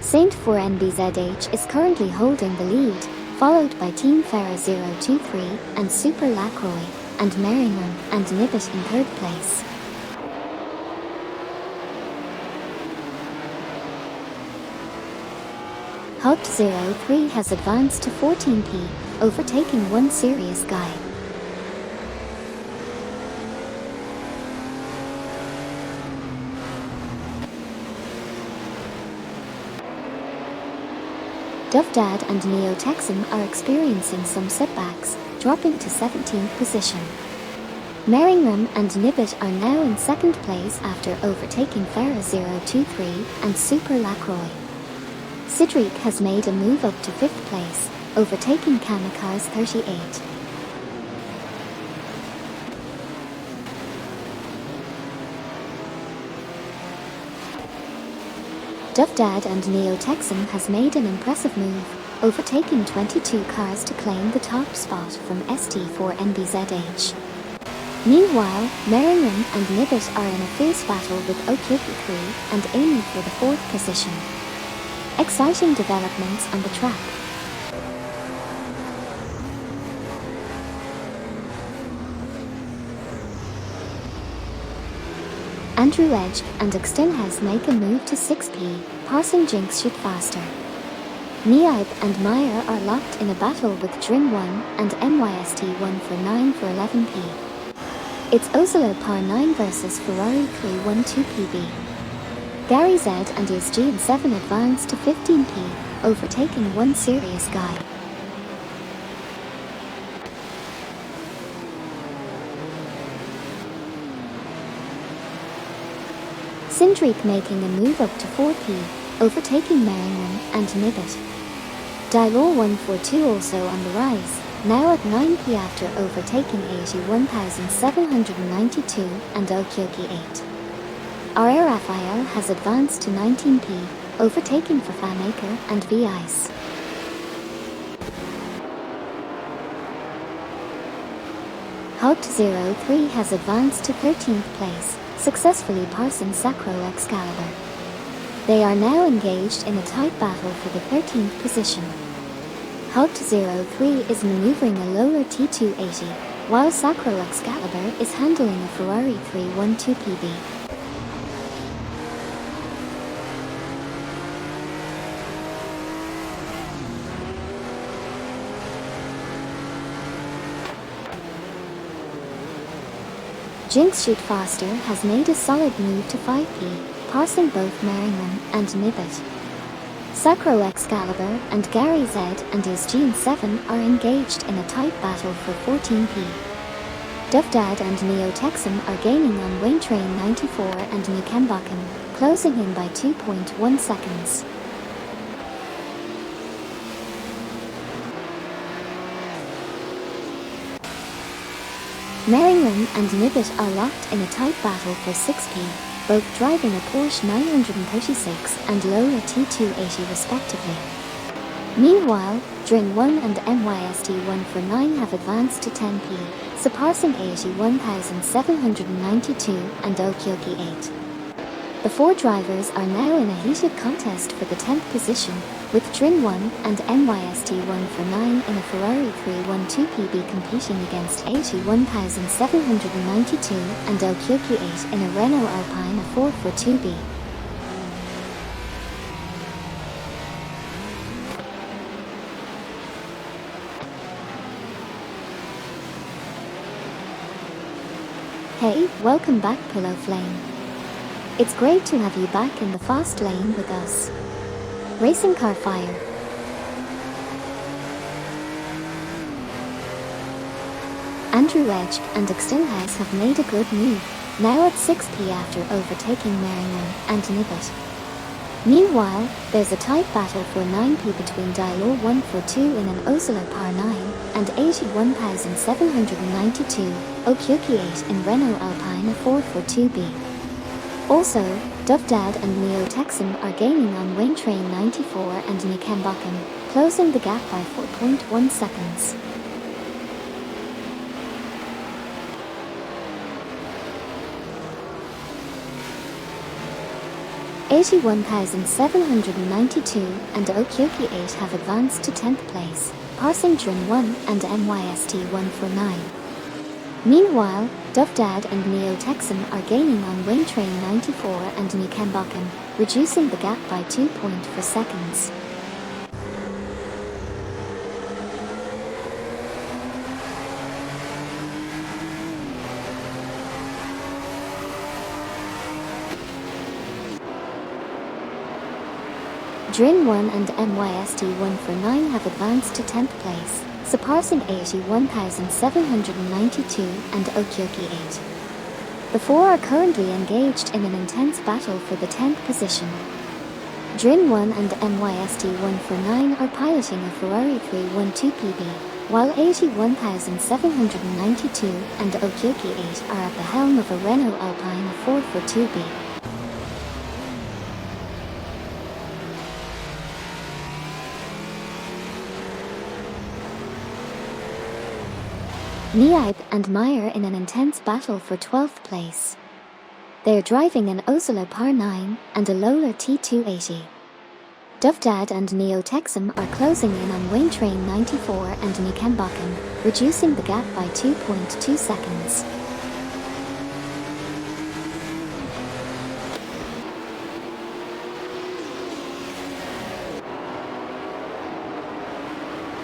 Saint 4NBZH is currently holding the lead, followed by Team Farah 023 and Super Lacroix, and Merringham and Nibbit in third place. Hugged 03 has advanced to 14p, overtaking One Serious Guy. Dovdad and Neo Texan are experiencing some setbacks, dropping to 17th position. Merringham and Nibbit are now in second place after overtaking Farah 023 and Super Lacroix. Sidriq has made a move up to 5th place, overtaking Kamikaze 38. Dovdad and Neo Texan has made an impressive move, overtaking 22 cars to claim the top spot from ST4NBZH. Meanwhile, Merringham and Nibbit are in a fierce battle with Okyoki3 and aiming for the 4th position. Exciting developments on the track. Andrew Edge and Extinhez make a move to 6p, passing Jinx shoot faster. Niaib and Meyer are locked in a battle with Drin1 and MYST1 for 9 for 11p. It's Ozolo Par 9 versus Ferrari 312PB. Gary Z and his G7 advance to 15p, overtaking One Serious Guy. Sindriq making a move up to 4p, overtaking Merringham and Nibbit. Dylor 142 also on the rise, now at 9p after overtaking 81,792 and Okyoki 8. RRFIL has advanced to 19p, overtaking Fafamaker and V-Ice. Hugged 03 has advanced to 13th place, successfully passing Sacro Excalibur. They are now engaged in a tight battle for the 13th position. Hugged 03 is maneuvering a lower T280, while Sacro Excalibur is handling a Ferrari 312PB. Jinx Shoot Faster has made a solid move to 5p, passing both Merringham and Nibbit. Sacro Excalibur and Gary Z and his G7 are engaged in a tight battle for 14p. Dovdad and Neo Texan are gaining on Wayne Train 94 and Nukembakken, closing in by 2.1 seconds. Merringham and Nibbit are locked in a tight battle for 6p, both driving a Porsche 936 and Lola T280 respectively. Meanwhile, Drin1 and MYST1 for 9 have advanced to 10p, surpassing 81,792 and Okyoki 8. The 4 drivers are now in a heated contest for the 10th position, with Drin1 and MYST1 for 9 in a Ferrari 312PB competing against 81,792 and Okyoki 8 in a Renault Alpine 4 for 2B. Hey, welcome back Pillow Flame. It's great to have you back in the fast lane with us. Racing Car Fire. Andrew Edge and Extinhez have made a good move, now at 6p after overtaking Merringham and Nibbit. Meanwhile, there's a tight battle for 9p between Dylor 142 in an Ozolo Par 9 and 81,792 Okyoki 8 in Renault Alpine 4 for 2B. Also, Dovdad and Neo Texan are gaining on Wayne Train 94 and Nukembakken, closing the gap by 4.1 seconds. 81,792 and Okyoki 8 have advanced to 10th place, passing Dream 1 and MYST 149. Meanwhile, Dovdad and Neo Texan are gaining on Wayne Train 94 and Nikenbakken, reducing the gap by 2.4 seconds. Drin 1 and MYST 149 have advanced to 10th place, surpassing 81,792 and Okyoki 8. The four are currently engaged in an intense battle for the 10th position. Drin 1 and MYST 149 are piloting a Ferrari 312 PB, while 81,792 and Okyoki 8 are at the helm of a Renault Alpine 442B. Niaib and Meyer in an intense battle for 12th place. They are driving an Oslo Par 9 and a Lola T280. Dovdad and Neo Texan are closing in on Wayne Train 94 and Nikenbakken, reducing the gap by 2.2 seconds.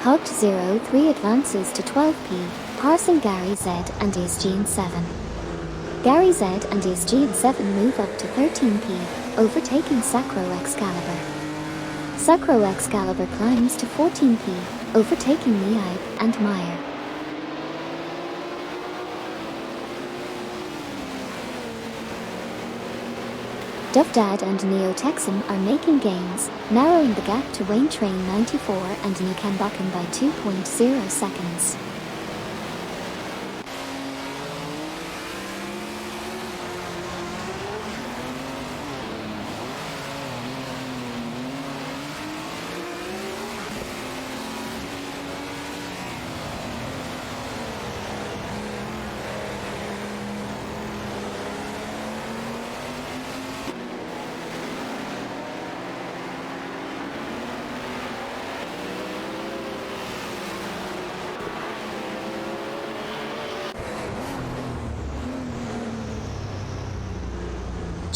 Hogt 03 advances to 12p, passing Gary Z and Isgene 7. Gary Z and Isgene 7 move up to 13p, overtaking Sacro Excalibur. Sacro Excalibur climbs to 14p, overtaking Niaib and Meyer. Dovdad and Neo Texan are making gains, narrowing the gap to Wayne Train 94 and Nikenbakken by 2.0 seconds.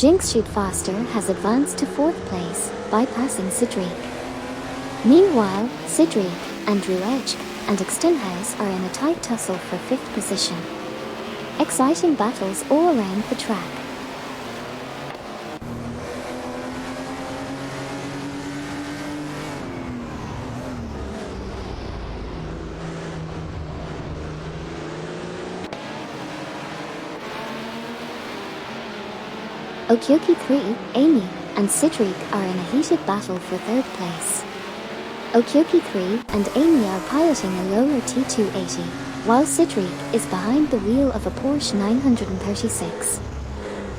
Jinx Shoot Faster has advanced to 4th place, bypassing Sidriq. Meanwhile, Sidriq, Andrew Edge, and Extinhouse are in a tight tussle for 5th position. Exciting battles all around the track. Okyoki 3, Amy, and Sidriq are in a heated battle for 3rd place. Okyoki 3 and Amy are piloting a Lola T280, while Sidriq is behind the wheel of a Porsche 936.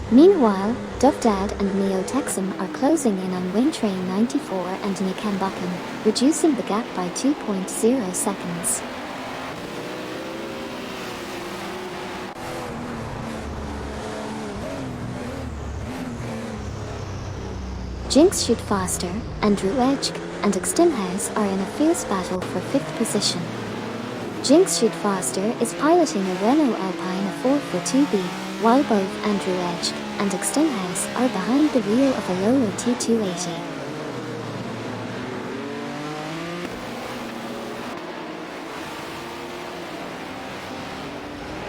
Meanwhile, Dovdad and Neo Texan are closing in on Wayne Train 94 and Nikenbakken, reducing the gap by 2.0 seconds. Jinx Shoot Faster, Andrew Edge, and Extinhouse are in a fierce battle for 5th position. Jinx Shoot Faster is piloting a Renault Alpine 442B, while both Andrew Edge and Extinhouse are behind the wheel of a Lola T280.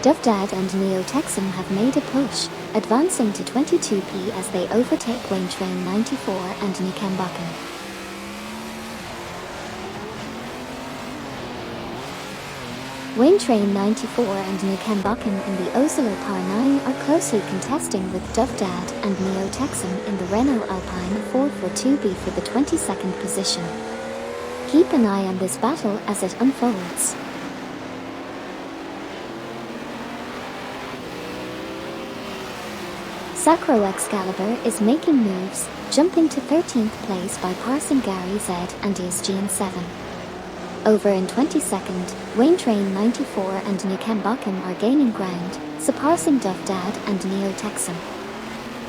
Dovdad and Neo Texan have made a push, advancing to 22p as they overtake Wayne Train 94 and Nikenbakken. Wayne Train 94 and Nikenbakken in the Oslo Par 9 are closely contesting with Dovdad and Neo Texan in the Renault Alpine 442B for the 22nd position. Keep an eye on this battle as it unfolds. Sacro Excalibur is making moves, jumping to 13th place by passing Gary Z and Isgene 7. Over in 22nd, Wayne Train 94 and Nikenbakken are gaining ground, surpassing Dovdad and Neo Texan.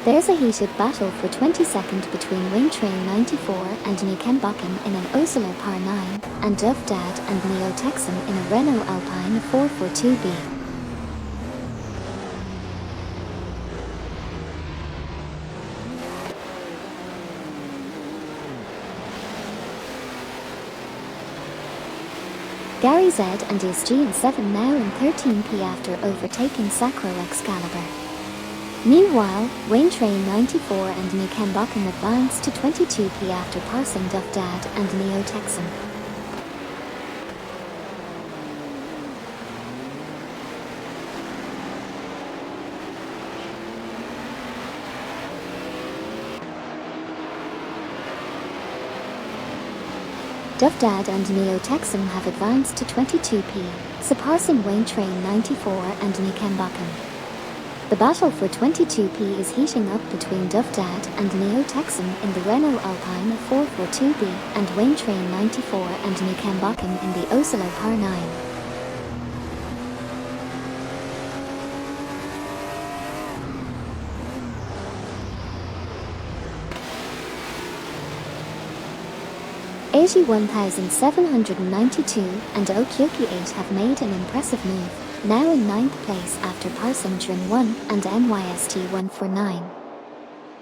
There's a heated battle for 22nd between Wing Train 94 and Nikembakken in an Osler Par 9 and Dove Dad and Neo Texan in a Renault Alpine 442B. Gary Z and SG in 7 now in 13p after overtaking Sacro Excalibur. Meanwhile, Wayne Train 94 and Nikembakken advanced to 22p after passing Duff Dad and Neo Texan. Duff Dad and Neo Texan have advanced to 22p, surpassing Wayne Train 94 and Nikembakken. The battle for 22p is heating up between Duff Dad and Neo Texan in the Renault Alpine 442B and Wayne Train 94 and Nikembakken in the Oslo Par 9. (81,792) and Okyoki 8 have made an impressive move, now in 9th place after passing Drin 1 and MYST 149.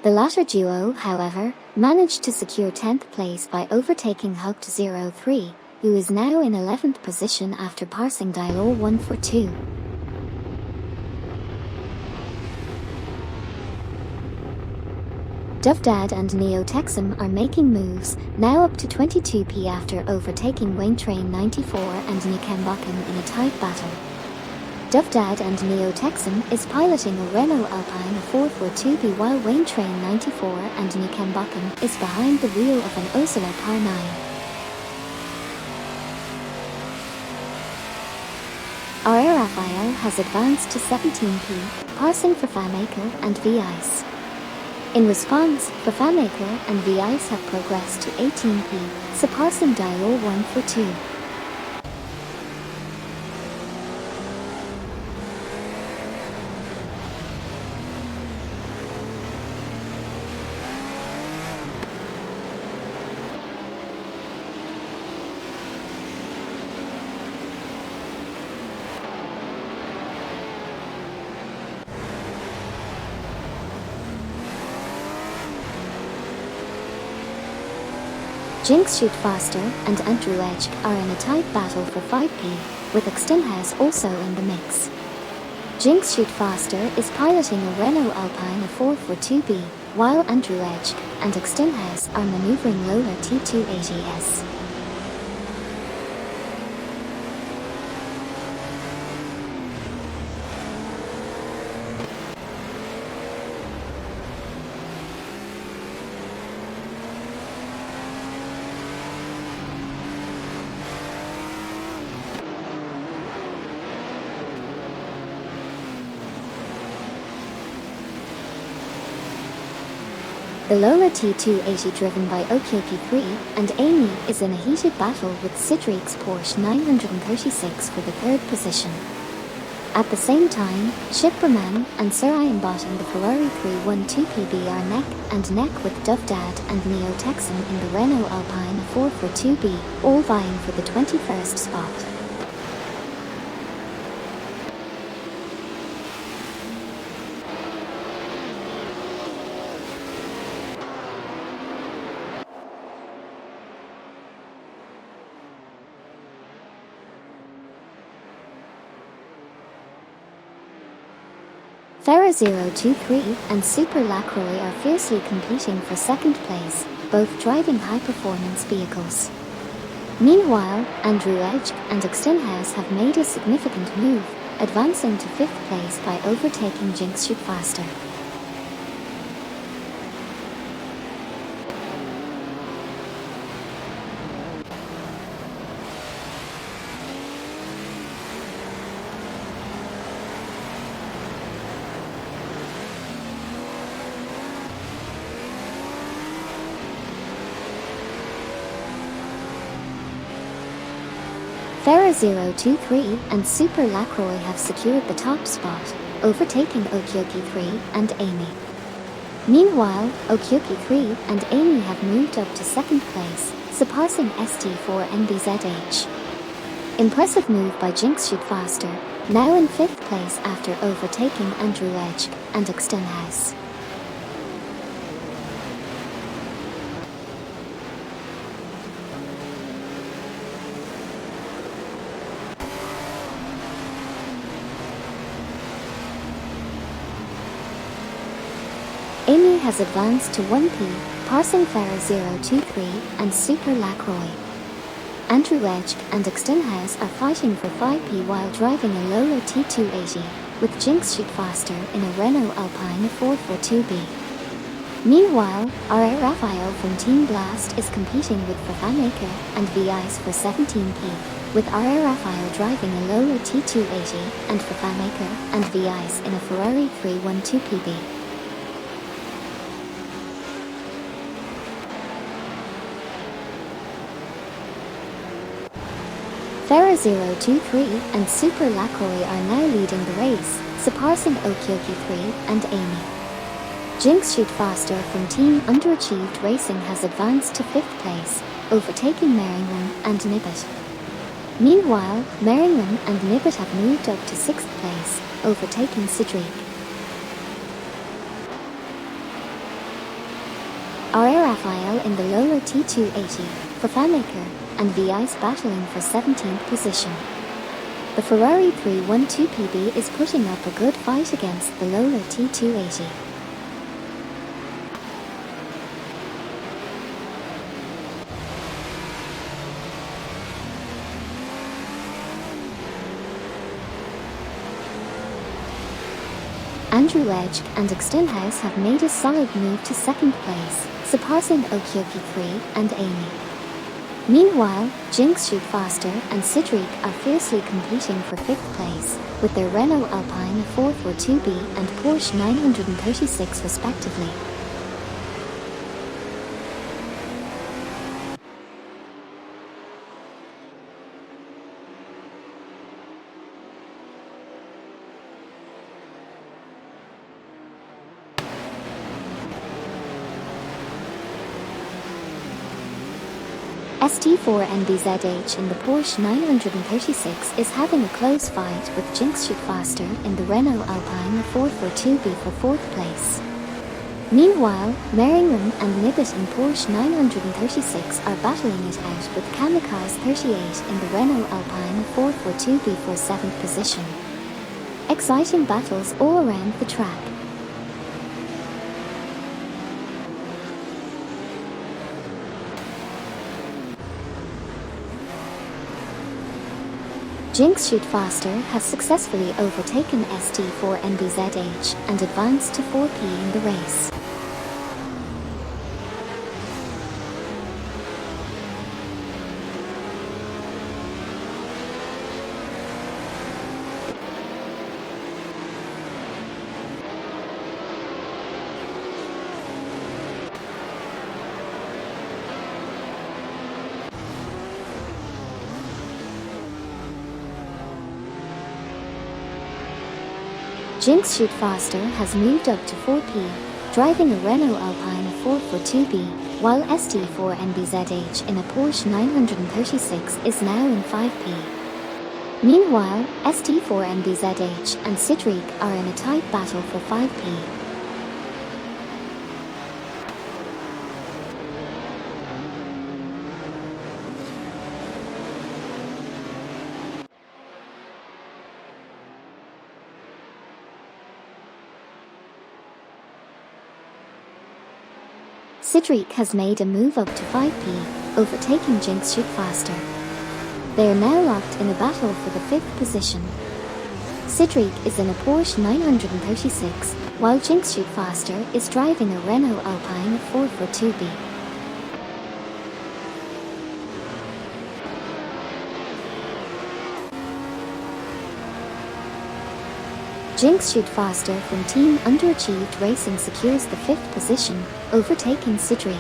The latter duo, however, managed to secure 10th place by overtaking Hugt 03, who is now in 11th position after passing Dialor 142. Duff Dad and Neo Texan are making moves, now up to 22p after overtaking Wayne Train 94 and Nikembakken in a tight battle. Duff Dad and Neo Texan is piloting a Renault Alpine 442B while Wayne Train 94 and Nikembakken is behind the wheel of an Oslo Par 9. R. Raphael has advanced to 17p, passing Fafamaker and V-Ice. In response, Fafamaker and V-Ice have progressed to 18p, surpassing Dialor 142. Jinx Shoot Faster and Andrew Edge are in a tight battle for 5p, with Extinhouse also in the mix. Jinx Shoot Faster is piloting a Renault Alpine 442B, while Andrew Edge and Extinhouse are maneuvering Lola T280S. The Lola T280 driven by Okyoki 3 and Amy is in a heated battle with Sidrik's Porsche 936 for the 3rd position. At the same time, Shipperman and Surianbot in the Ferrari 312PB are neck and neck with Duff Dad and Neo Texan in the Renault Alpine 442B, all vying for the 21st spot. Ferra 023 and Super Lacroix are fiercely competing for 2nd place, both driving high-performance vehicles. Meanwhile, Andrew Edge and Extinhouse have made a significant move, advancing to 5th place by overtaking Jinx Shoot Faster. Ferra 023 and Super Lacroix have secured the top spot, overtaking Okyoki 3 and Amy. Meanwhile, Okyoki 3 and Amy have moved up to second place, surpassing ST4 and BZH. Impressive move by Jinx Shoot Faster, now in 5th place after overtaking Andrew Edge and Extenhouse. Amy has advanced to 1P, passing Farah 023 and Super Lacroix. Andrew Edge and Extenhouse are fighting for 5P while driving a lower T280, with Jinx Shoot Faster in a Renault Alpine 442B. Meanwhile, R.A. Raphael from Team Blast is competing with Fafamaker and V-Ice for 17P, with R.A. Raphael driving a lower T280 and Fafamaker and V-Ice in a Ferrari 312PB. Farah 023 and Super Lacroix are now leading the race, surpassing Okyoki 3 and Amy. Jinx Shoot Faster from Team Underachieved Racing has advanced to 5th place, overtaking Merringham and Nibbit. Meanwhile, Merringham and Nibbit have moved up to 6th place, overtaking Cedric. R.A. Raphael in the lower T280, Fafamaker and V-Ice battling for 17th position. The Ferrari 312PB is putting up a good fight against the lower T280. Andrew Edge and Extenhouse have made a solid move to 2nd place, surpassing Okyoki 3 and Amy. Meanwhile, Jinx Shoot Faster and Cedric are fiercely competing for 5th place, with their Renault Alpine 442B and Porsche 936 respectively. ST4 and BZH in the Porsche 936 is having a close fight with Jinx Shoot Faster in the Renault Alpine 442B for 4th place. Meanwhile, Merringham and Nibbit in Porsche 936 are battling it out with Kamikaze 38 in the Renault Alpine 442B for 7th position. Exciting battles all around the track. Jinx Shoot Faster has successfully overtaken ST4 and BZH and advanced to 4P in the race. Jinx Shoot Faster has moved up to 4P, driving a Renault Alpine 442B, while ST4 and BZH in a Porsche 936 is now in 5P. Meanwhile, ST4 and BZH and Cedric are in a tight battle for 5P. Cedric has made a move up to 5P, overtaking Jinx Shoot Faster. They are now locked in a battle for the 5th position. Cedric is in a Porsche 936, while Jinx Shoot Faster is driving a Renault Alpine 442B. Jinx Shoot Faster from Team Underachieved Racing secures the 5th position, overtaking Cedric.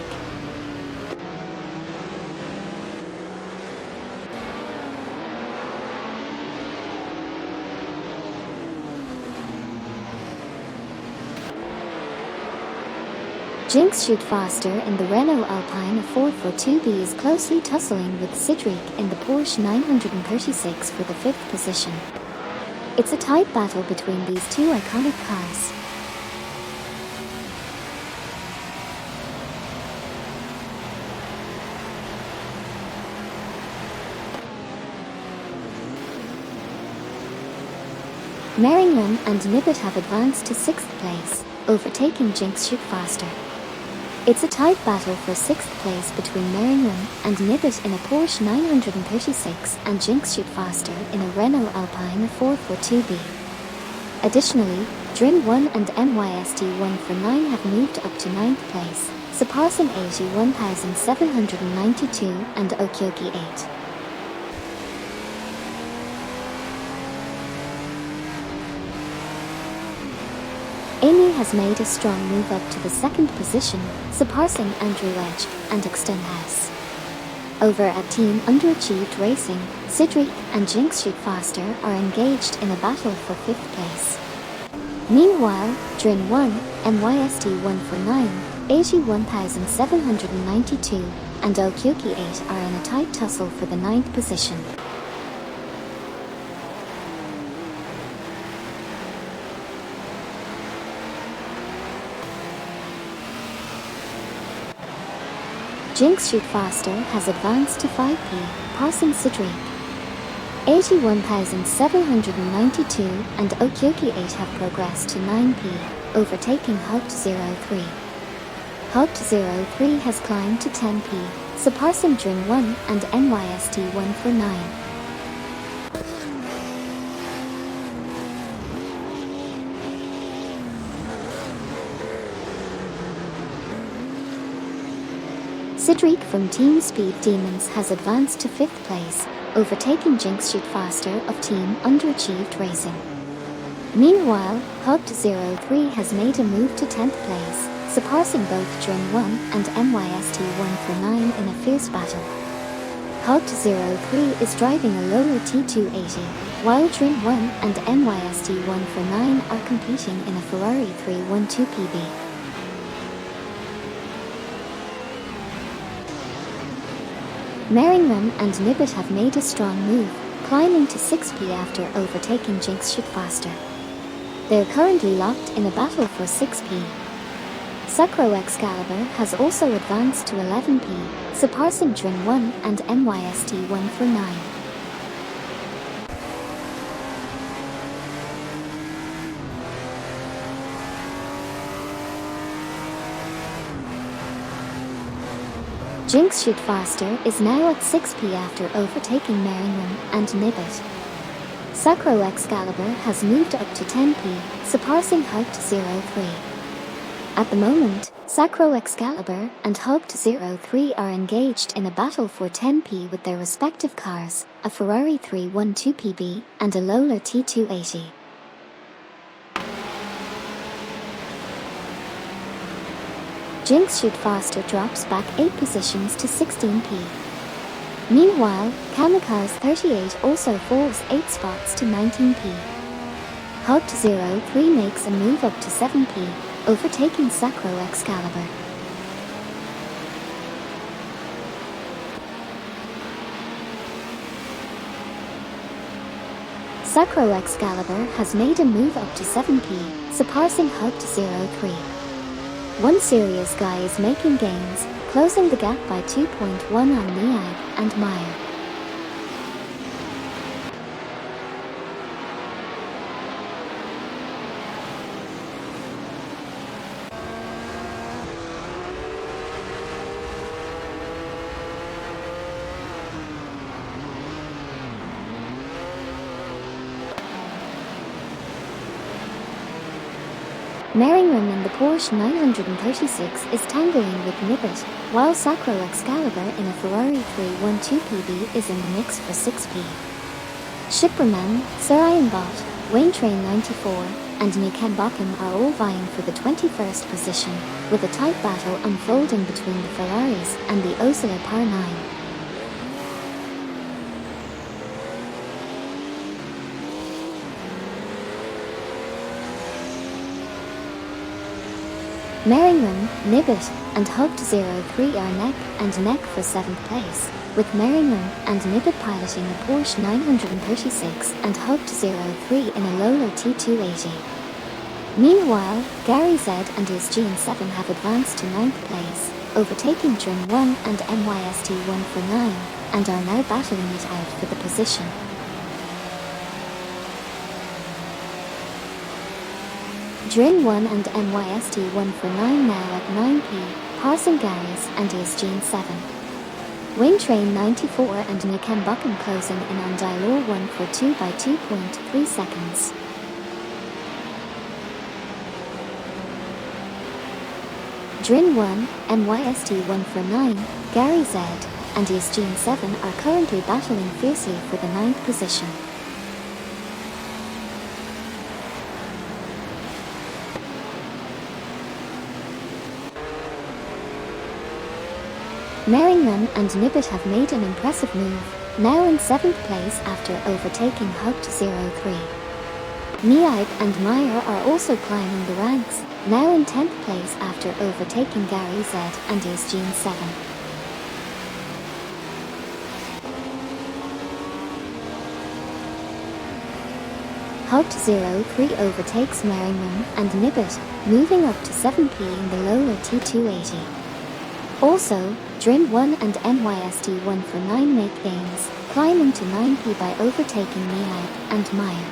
Jinx shoot faster in the Renault Alpine A442B is closely tussling with Cedric in the Porsche 936 for the 5th position. It's a tight battle between these two iconic cars. Merringham and Nibbit have advanced to 6th place, overtaking Jinx shoot faster. It's a tight battle for 6th place between Merringham and Nibbit in a Porsche 936 and Jinx shoot faster in a Renault Alpine A442B. Additionally, Drim 1 and MYST 149 have moved up to 9th place, surpassing 81,792 and Okyoki 8. Amy has made a strong move up to the 2nd position, surpassing Andrew Wedge and Extenhouse. Over at Team Underachieved Racing, Cedric and Jinx shoot faster are engaged in a battle for 5th place. Meanwhile, Drin 1, MYST 149, 81,792, and Okyoki 8 are in a tight tussle for the 9th position. Jinx shoot faster has advanced to 5P, passing Cedric. 81,792 and Okyoki 8 have progressed to 9P, overtaking Hugged 03. Hugged 03 has climbed to 10P, surpassing Drin 1 and MYST 149. Cedric from Team Speed Demons has advanced to 5th place, overtaking Jinx shoot faster of Team Underachieved Racing. Meanwhile, Hugged 03 has made a move to 10th place, surpassing both Drin 1 and MYST 149 in a fierce battle. Hugged 03 is driving a lower T280, while Drin 1 and MYST 149 are competing in a Ferrari 312 PB. Merringham and Nibbit have made a strong move, climbing to 6P after overtaking Jinx shoot faster. They're currently locked in a battle for 6P. Sacro Excalibur has also advanced to 11P, surpassing Drin 1 and MYST 149. Jinx shoot faster is now at 6P after overtaking Merringham and Nibbit. Sacro Excalibur has moved up to 10P, surpassing Hugged 03. At the moment, Sacro Excalibur and Hugged 03 are engaged in a battle for 10P with their respective cars, a Ferrari 312 PB and a Lola T280. Jinx shoot faster drops back 8 positions to 16P. Meanwhile, Kamikaze 38 also falls 8 spots to 19P. Hugged 03 makes a move up to 7P, overtaking Sacro Excalibur. Sacro Excalibur has made a move up to 7P, surpassing Hugged 03. One serious guy is making gains, closing the gap by 2.1 on Niag and Meyer. Merringham in the Porsche 936 is tangling with Nibbit, while Sacro Excalibur in a Ferrari 312 PB is in the mix for 6P. Shipperman, Sir Ironbot, Wayne Train 94, and Niken Bochum are all vying for the 21st position, with a tight battle unfolding between the Ferraris and the Osler Par 9. Merringham, Nibbit and Hugged03 are neck and neck for 7th place, with Merriman and Nibbit piloting a Porsche 936 and Hugged03 in a Lola T280. Meanwhile, Gary Z and his GN7 have advanced to 9th place, overtaking Trim 1 and MYST 149, and are now battling it out for the position. Drin 1 and MYST 149 now at 9p, passing Gary's and his GN7. Wayne Train 94 and Nikem Buchan closing in on Dylor 1 for 2 by 2.3 seconds. Drin 1, MYST 149, Gary Z, and his GN7 are currently battling fiercely for the 9th position. Merriman and Nibbit have made an impressive move, now in 7th place after overtaking Hugged03. Niaib and Meyer are also climbing the ranks, now in 10th place after overtaking Gary Z and his GN7. Hugged03 overtakes Merriman and Nibbit, moving up to 7p in the Lola T280. Also, Drin 1 and MYST 149 make gains, climbing to 9p by overtaking Niaib and Meyer.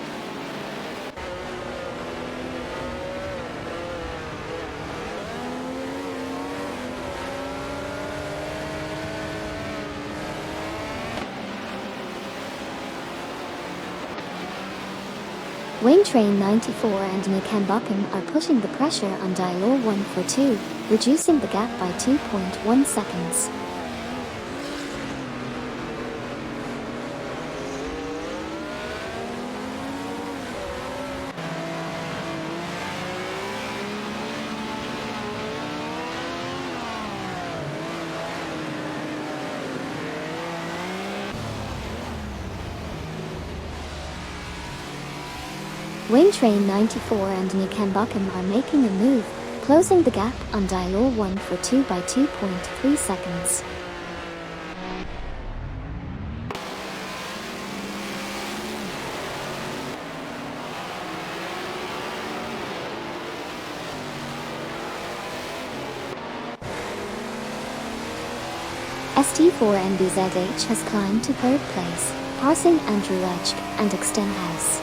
Wayne Train 94 and Nikem Buchan are putting the pressure on Dylor 1 for 2, reducing the gap by 2.1 seconds. Wayne Train 94 and Nikem Buchan are making a move, closing the gap on Dylor 1 for 2 by 2.3 seconds. ST4NBZH has climbed to 3rd place, passing Andrew Edge and Extenhouse.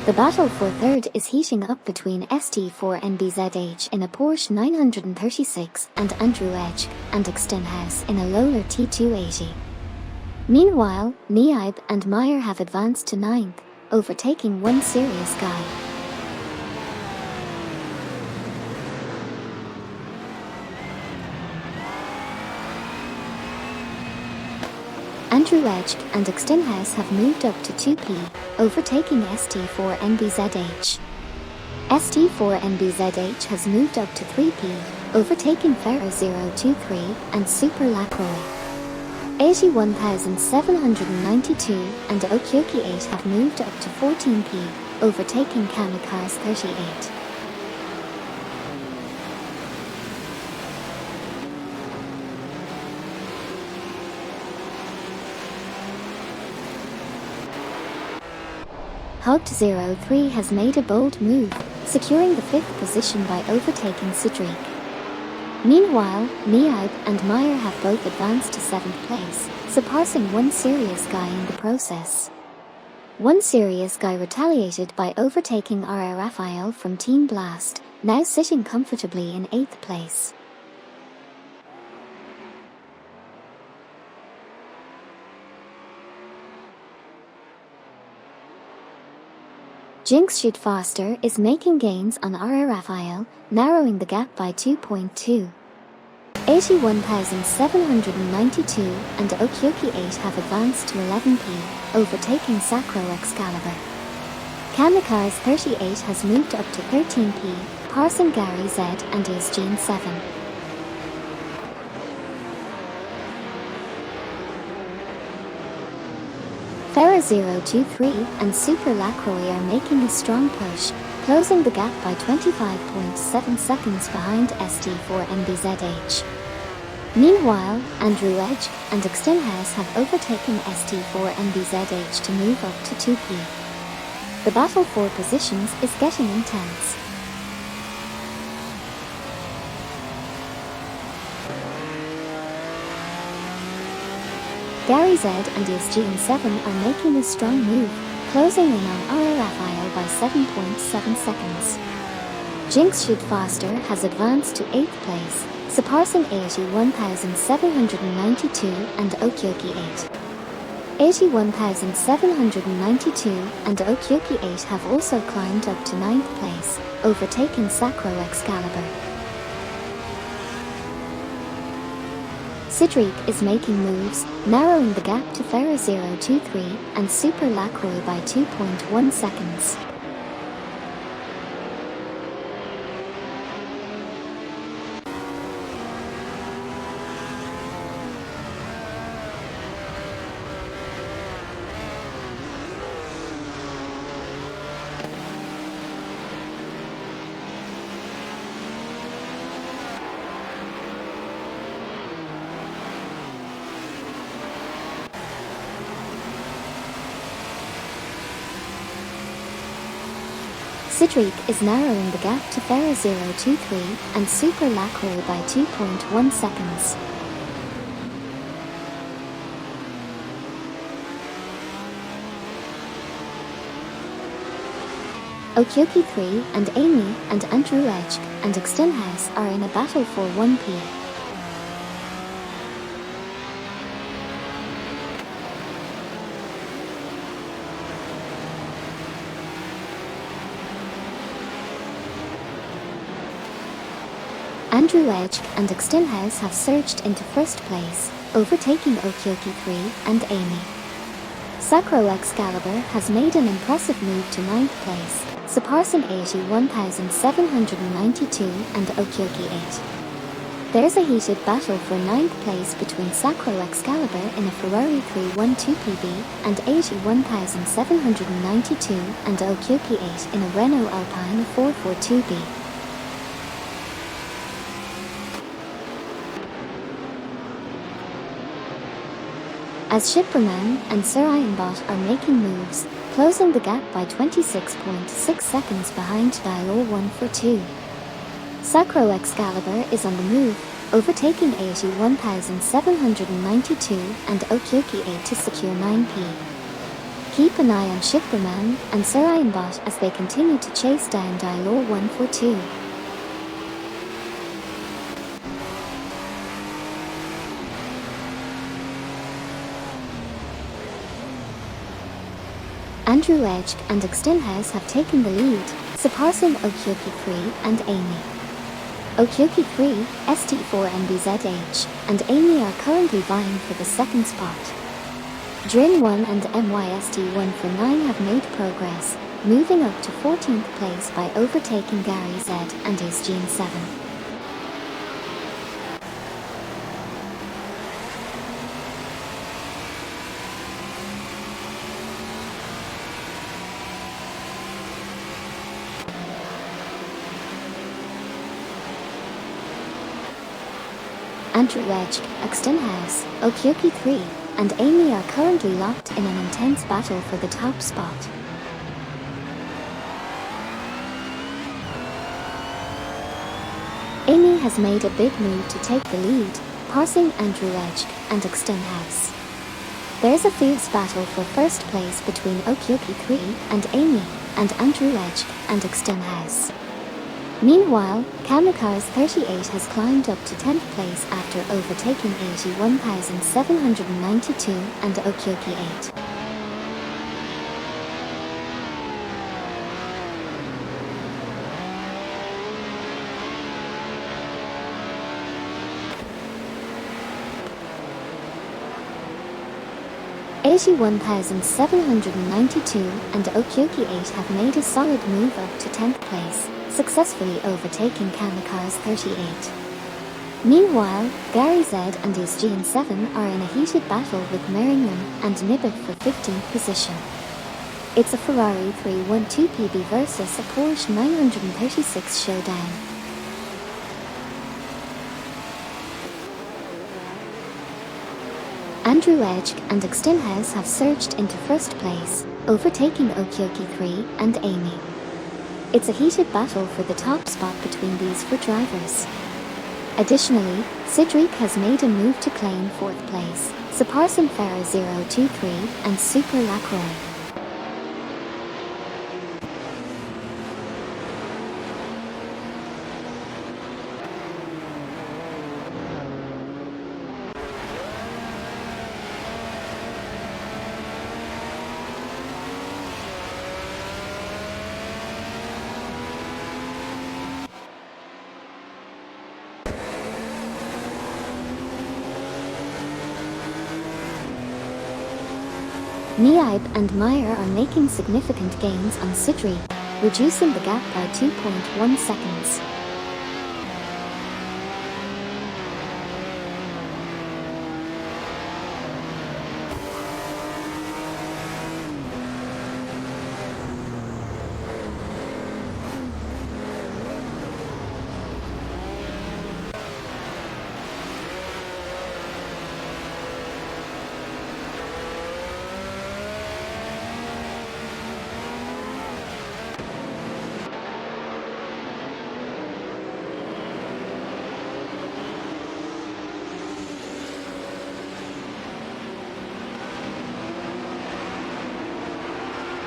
The battle for 3rd is heating up between ST4NBZH in a Porsche 936 and Andrew Edge and Extenhouse in a Lola T280. Meanwhile, Niaib and Meyer have advanced to 9th, overtaking One Serious Guy. Andrew Edge and Extenhouse have moved up to 2p, overtaking ST4NBZH. ST4NBZH has moved up to 3p, overtaking Ferro023 and Super Lacroix. 81,792 and Okyoki 8 have moved up to 14p, overtaking Kamikaze 38. Hugged03 has made a bold move, securing the 5th position by overtaking Cedric. Meanwhile, Niaib and Meyer have both advanced to 7th place, surpassing One Serious Guy in the process. One Serious Guy retaliated by overtaking R.A. Raphael from Team Blast, now sitting comfortably in 8th place. Jinx Shoot Faster is making gains on R.A. Raphael, narrowing the gap by 2.2. 81,792 and Okyoki 8 have advanced to 11p, overtaking Sacro Excalibur. Kamikaze 38 has moved up to 13p, passing Gary Z and his GN7. Ferro023 and Super Lacroix are making a strong push, closing the gap by 25.7 seconds behind ST4MBZH. Meanwhile, Andrew Edge and Extinhas have overtaken ST4MBZH to move up to 2P. The battle for positions is getting intense. Gary Z and SGN7 are making a strong move, closing in on RRFIL by 7.7 seconds. Jinx Shoot Faster has advanced to 8th place, surpassing 81,792 and Okyoki 8. 81,792 and Okyoki 8 have also climbed up to 9th place, overtaking Sacro Excalibur. Cedric is making moves, narrowing the gap to Ferra 023 and Super Lacroix by 2.1 seconds. Cedric is narrowing the gap to Ferra 023 and Super Lacroix by 2.1 seconds. Okyoki 3 and Amy and Andrew Edge and Extinhas are in a battle for 1P. Andrew Edge and Extinhas have surged into first place, overtaking Okyoki 3 and Amy. Sacro Excalibur has made an impressive move to 9th place, surpassing 81,792 and Okyoki 8. There's a heated battle for 9th place between Sacro Excalibur in a Ferrari 312 PB and 81,792 and Okyoki 8 in a Renault Alpine 442B. As Shipperman and Sir Ironbot are making moves, closing the gap by 26.6 seconds behind Dial 142. Sacro Excalibur is on the move, overtaking 81,792 and Okyoki 8 to secure 9P. Keep an eye on Shipperman and Sir Ironbot as they continue to chase down Dial 142. Andrew Edge and Extinhas have taken the lead, surpassing Okyoki 3 and Amy. Okyoki 3, ST4MBZH, and Amy are currently vying for the second spot. Drin 1 and MYST1 for 9 have made progress, moving up to 14th place by overtaking Gary Z and SGN 7. Andrew Edge, Extinhas, Okyoki 3, and Amy are currently locked in an intense battle for the top spot. Amy has made a big move to take the lead, passing Andrew Edge and Extinhas. There's a fierce battle for first place between Okyoki 3 and Amy, and Andrew Edge and Extinhas. Meanwhile, Kamikaze 38 has climbed up to 10th place after overtaking 81,792 and Okyoki 8. (81,792 and Okyoki 8 have made a solid move up to 10th place, successfully overtaking Kamikaze 38. Meanwhile, Gary Z and SGN 7 are in a heated battle with Meringham and Nibbit for 15th position. It's a Ferrari 312 PB versus a Porsche 936 showdown. Andrew Edge and Extinhouse have surged into first place, overtaking Okioki 3 and Amy. It's a heated battle for the top spot between these four drivers. Additionally, Cedric has made a move to claim fourth place, surpassing Farah 023 and Super Lacroix. Niaib and Meyer are making significant gains on Cedric, reducing the gap by 2.1 seconds.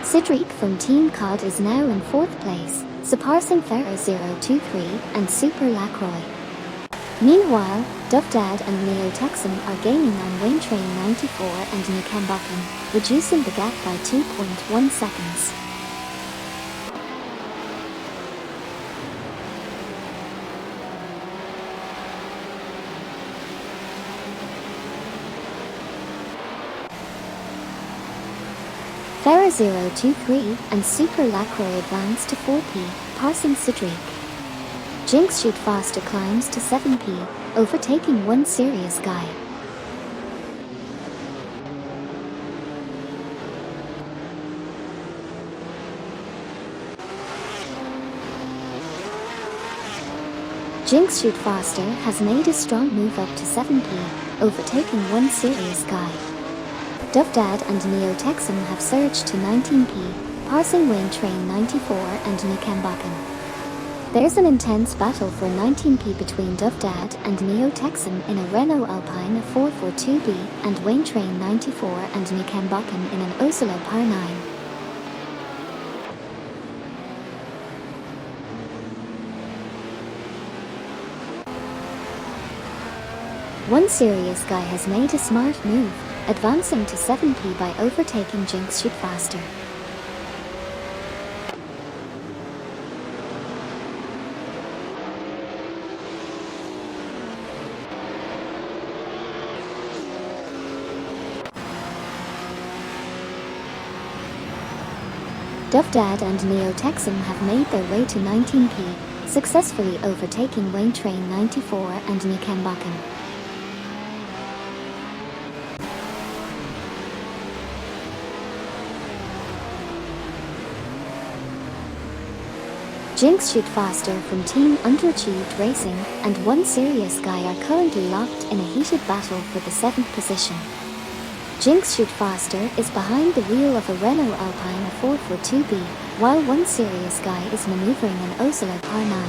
Cedric from Team COD is now in fourth place, surpassing Farah 023 and Super Lacroix. Meanwhile, Duvdad and Neo Texan are gaining on Wayne Train 94 and Nikambakan, reducing the gap by 2.1 seconds. Farah 023 and Super Lacroix advance to 4P, passing Cedric. Jinx Shoot Faster climbs to 7P, overtaking One Serious Guy. Jinx Shoot Faster has made a strong move up to 7P, overtaking One Serious Guy. Duvdad and Neo Texan have surged to 19P, passing Wayne Train 94 and Nikambakan. There's an intense battle for 19P between Duvdad and Neo Texan in a Renault Alpine 442B and Wayne Train 94 and Nikambakan in an Oslo Par 9. One Serious Guy has made a smart move, advancing to 7P by overtaking Jinx Shoot Faster. Duvdad and Neo Texan have made their way to 19P, successfully overtaking Wayne Train 94 and Nikambakan. Jinx Shoot Faster from Team Underachieved Racing and One Serious Guy are currently locked in a heated battle for the 7th position. Jinx Shoot Faster is behind the wheel of a Renault Alpine 442B, while One Serious Guy is maneuvering an Oslo Par 9.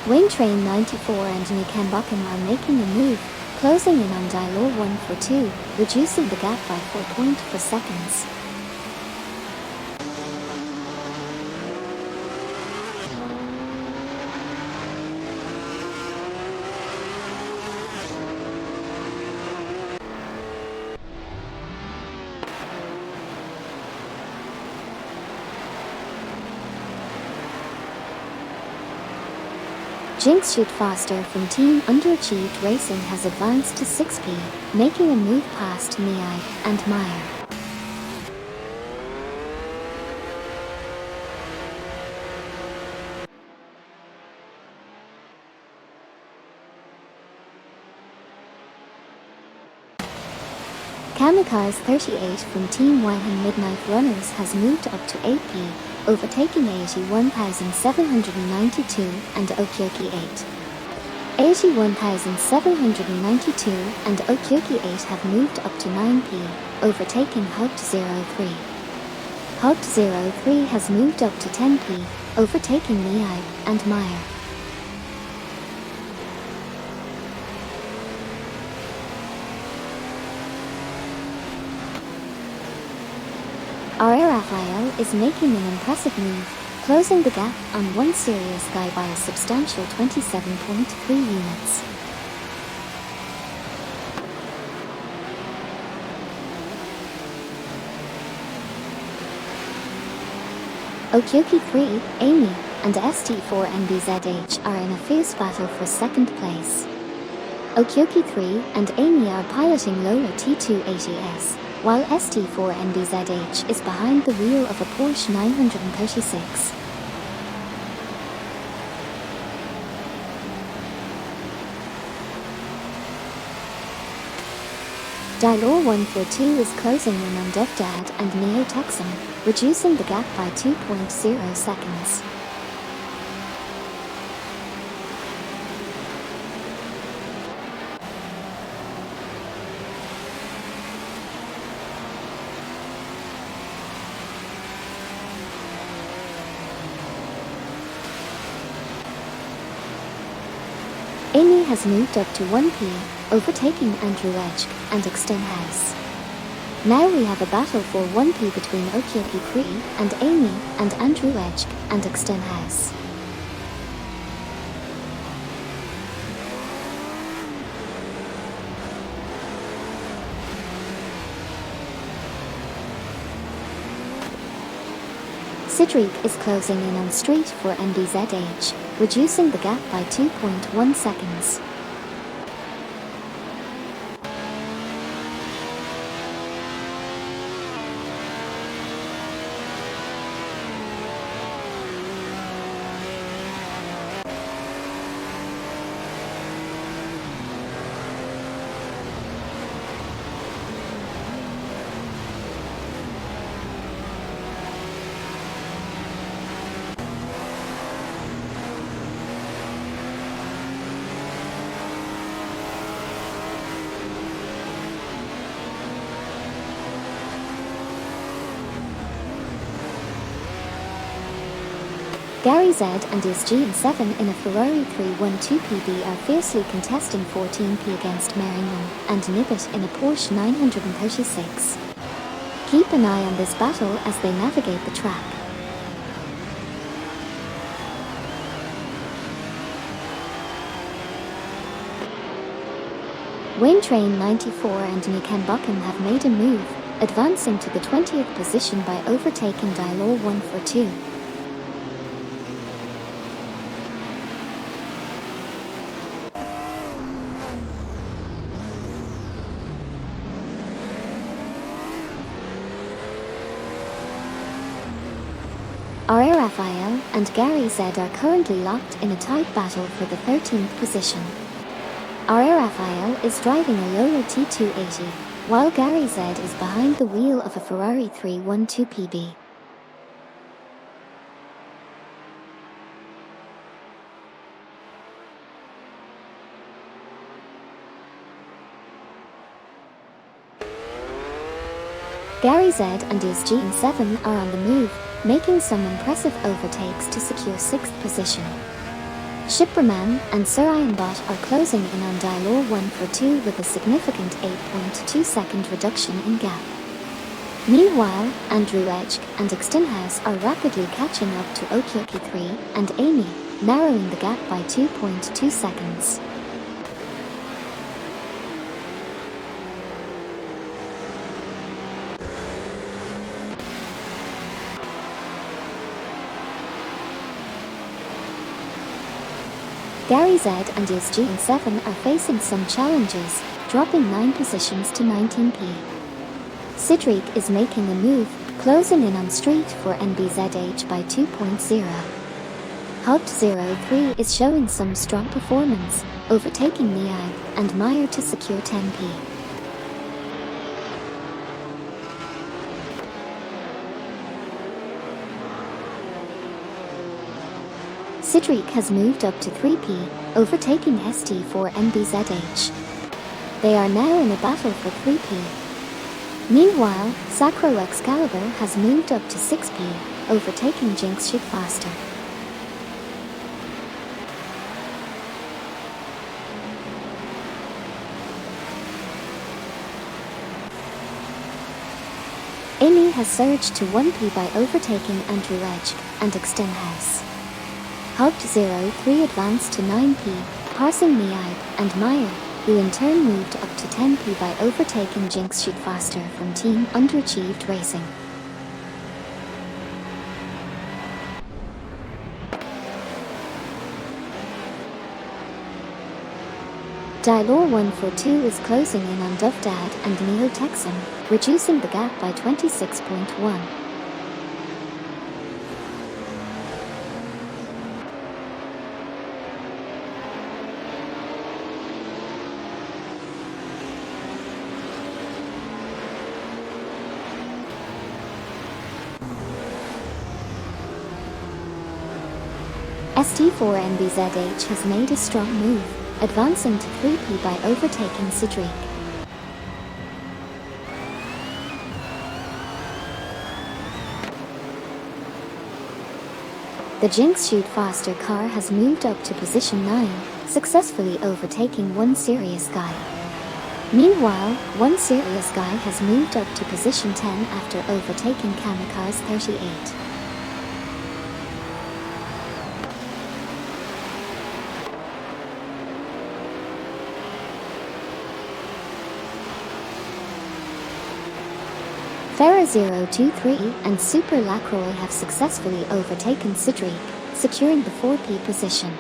Wayne Train 94 and Nikambakan are making a move, closing in on Dylor 142, reducing the gap by 4.4 seconds. Jinx Shoot Faster from Team Underachieved Racing has advanced to 6P, making a move past Niai and Meyer. Kamikaze 38 from Team Wyhan Midnight Runners has moved up to 8p, overtaking 81,792 and Okyoki 8. 81,792 and Okyoki 8 have moved up to 9p, overtaking Hugged 03. Hugged 03 has moved up to 10p, overtaking Niai and Meyer. RR Raphael is making an impressive move, closing the gap on one serious guy by a substantial 27.3 units. Okyoki 3, Amy, and ST4 NBZH are in a fierce battle for second place. Okyoki 3 and Amy are piloting Lola T280S, while ST4 NBZH is behind the wheel of a Porsche 936. Dylor 142 is closing in on DevDad and Neo Texan, reducing the gap by 2.0 seconds. Amy has moved up to 1p, overtaking Andrew Edge and Extenhouse. Now we have a battle for 1p between Okyoki 3 and Amy and Andrew Edge and Extenhouse. Sidriq is closing in on Street for NBZH, reducing the gap by 2.1 seconds. Gary Z and his GN7 in a Ferrari 312 PB are fiercely contesting 14p against Merriman and Nibbit in a Porsche 936. Keep an eye on this battle as they navigate the track. Wayne Train 94 and Nikan Buchan have made a move, advancing to the 20th position by overtaking Dylor 142. RR Raphael and Gary Z are currently locked in a tight battle for the 13th position. RR Raphael is driving a Lola T280, while Gary Z is behind the wheel of a Ferrari 312 PB. Gary Z and his GN7 are on the move, making some impressive overtakes to secure 6th position. Shipraman and Surayanbot are closing in on Dylor 142 with a significant 8.2 second reduction in gap. Meanwhile, Andrew Edge and Extenhouse are rapidly catching up to Okyoki 3 and Amy, narrowing the gap by 2.2 seconds. Gary Z and his GN7 are facing some challenges, dropping 9 positions to 19p. Sidriq is making a move, closing in on Street for NBZH by 2.0. Hugged 03 is showing some strong performance, overtaking Niai and Meyer to secure 10p. Cedric has moved up to 3P, overtaking ST4MBZH. They are now in a battle for 3P. Meanwhile, Sacro Excalibur has moved up to 6P, overtaking Jinx Shoot Faster. Amy has surged to 1P by overtaking Andrew Edge and Extenhouse. Hub03 advanced to 9P, passing Niaib and Meyer, who in turn moved up to 10P by overtaking Jinx Shoot Faster from Team Underachieved Racing. Dylor142 is closing in on Dovdad and Neo Texan, reducing the gap by 26.1. ST4MBZH has made a strong move, advancing to 3P by overtaking Cedric. The Jinx Shoot Faster car has moved up to position 9, successfully overtaking One Serious Guy. Meanwhile, One Serious Guy has moved up to position 10 after overtaking Kamikaze 38. Farah023 and Super Lacroix have successfully overtaken Cedric, securing the 4P position.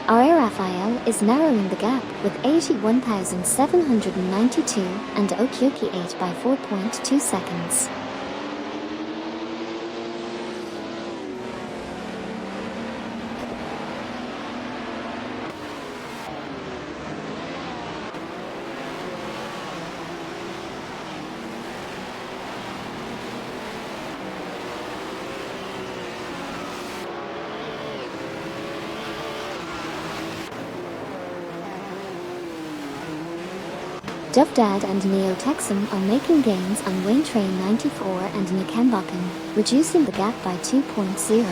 Our Raphael is narrowing the gap with 81,792 and Okyoki 8 by 4.2 seconds. Dovdad and Neo Texan are making gains on Wayne Train 94 and Nikembakken, reducing the gap by 2.0.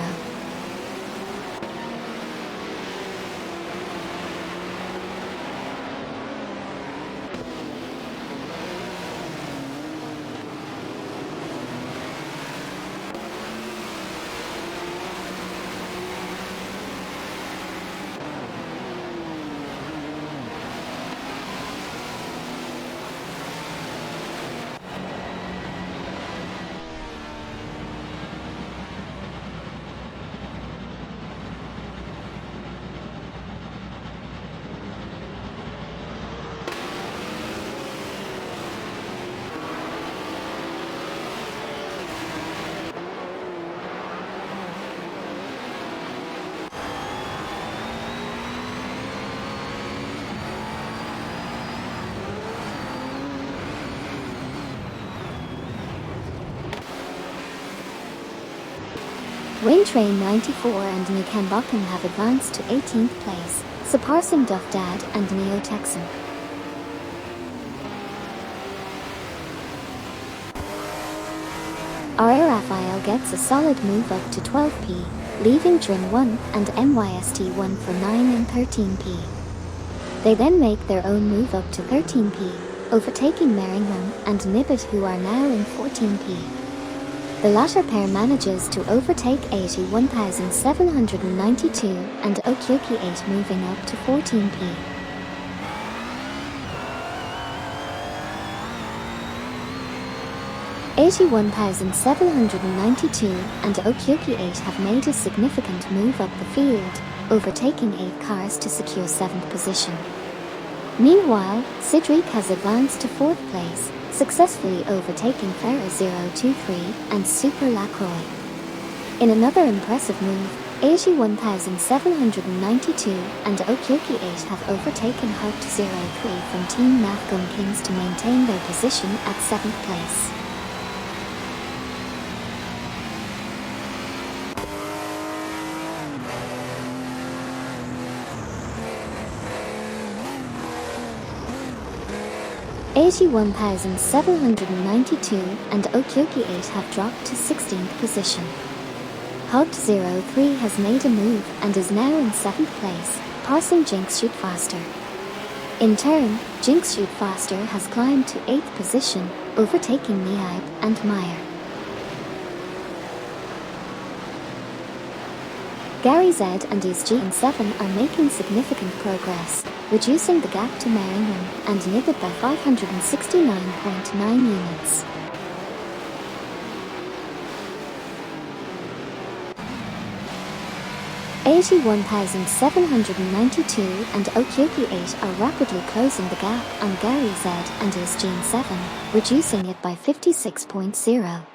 Wayne Train 94 and Nikembakken have advanced to 18th place, surpassing Dovdad and Neo Texan. Our Raphael gets a solid move up to 12P, leaving Drin 1 and MYST 1 for 9 and 13P. They then make their own move up to 13P, overtaking Merringham and Nibbit, who are now in 14P. The latter pair manages to overtake 81,792 and Okyoki 8 moving up to 14P. (81,792) and Okyoki 8 have made a significant move up the field, overtaking 8 cars to secure 7th position. Meanwhile, Cedric has advanced to 4th place, successfully overtaking Farah023 and Super Lacroix. In another impressive move, 81,792 and Okyoki 8 have overtaken Hut03 from Team Nafgun Kings to maintain their position at 7th place. 81,792 and Okyoki 8 have dropped to 16th position. Hugged03 has made a move and is now in 7th place, passing Jinx Shoot Faster. In turn, Jinx Shoot Faster has climbed to 8th position, overtaking Niaib and Meyer. Gary Z and G in 7 are making significant progress, reducing the gap to Merringham and Nibbit by 569.9 units. $81,792 and Okyoki 8 are rapidly closing the gap on Gary Z and G in 7, reducing it by 56.0.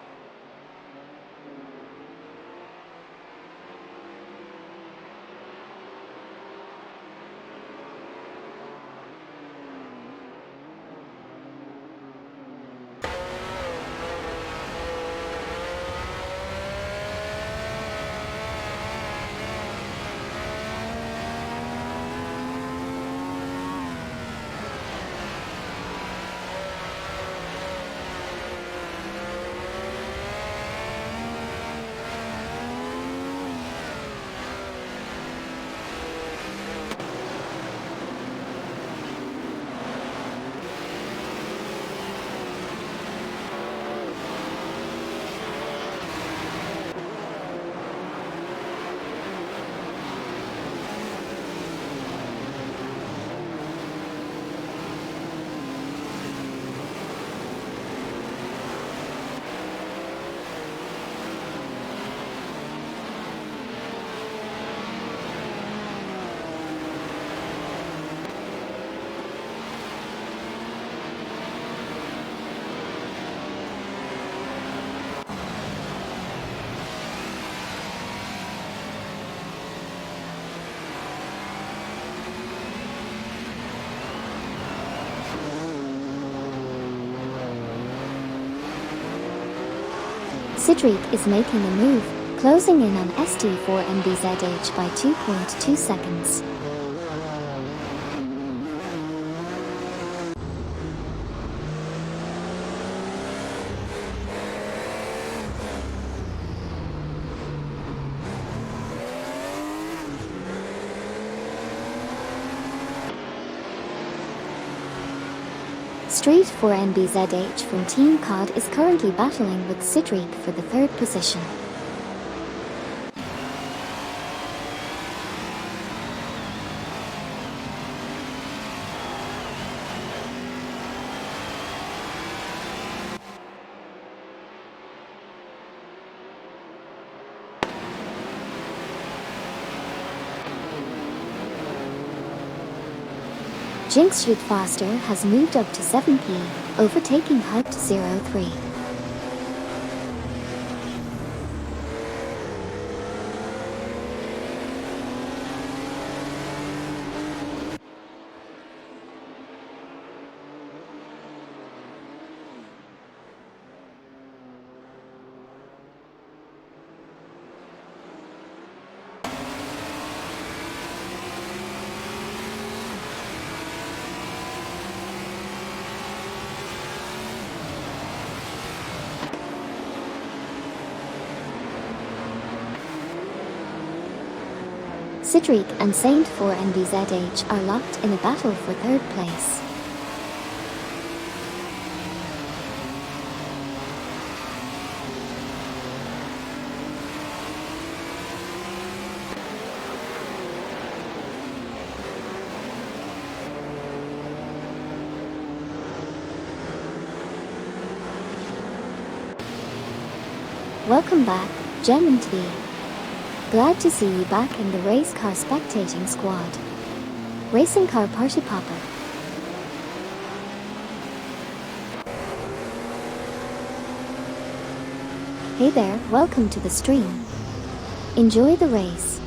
Sidriq is making a move, closing in on ST4MBZH by 2.2 seconds. Street 4NBZH from Team COD is currently battling with Sidriq for the 3rd position. Jinx Shoot Faster has moved up to 7p, overtaking Hugged03. Sidriq and Saint 4NBZH are locked in a battle for 3rd place. Welcome back, Jem and T. Glad to see you back in the race car spectating squad. Racing car party popper. Hey there, welcome to the stream. Enjoy the race.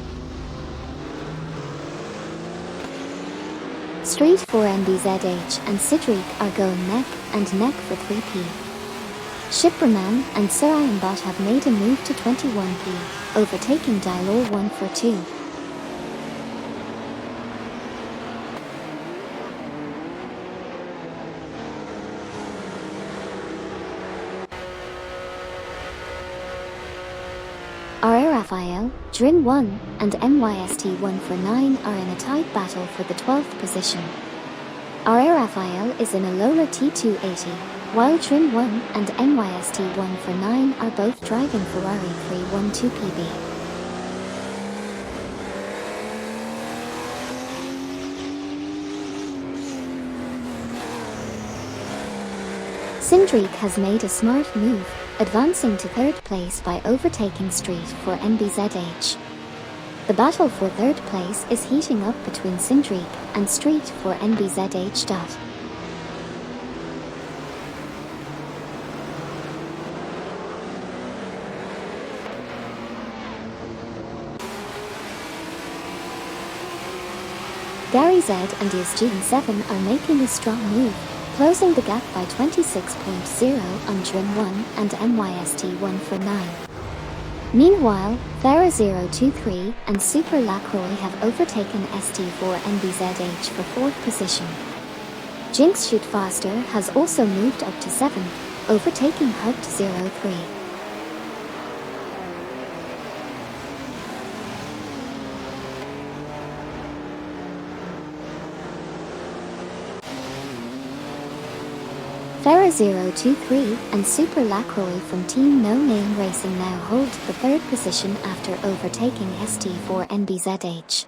Street 4NBZH and Sidriq are going neck and neck for 3p. Shipraman and Surayambot have made a move to 21p, overtaking Dilor 1 for 2. Raphael, Drin 1, and MYST1 for 9 are in a tight battle for the 12th position. RA Raphael is in a Lola T280, while Drin 1 and MYST1 for 9 are both driving Ferrari 312 PB. Cindric has made a smart move, advancing to third place by overtaking Street for NBZH. The battle for third place is heating up between Cindric and Street for NBZH. Gary Z and Isgene7 are making a strong move, closing the gap by 26.0 on Drin 1 and MYST1 for 9. Meanwhile, Thera023 and Super Lacroix have overtaken ST4 NBZH for 4th position. Jinx Shoot Faster has also moved up to 7th, overtaking Hugged03. Thera023 and Super Lacroix from Team No Name Racing now hold the 3rd position after overtaking ST4 NBZH.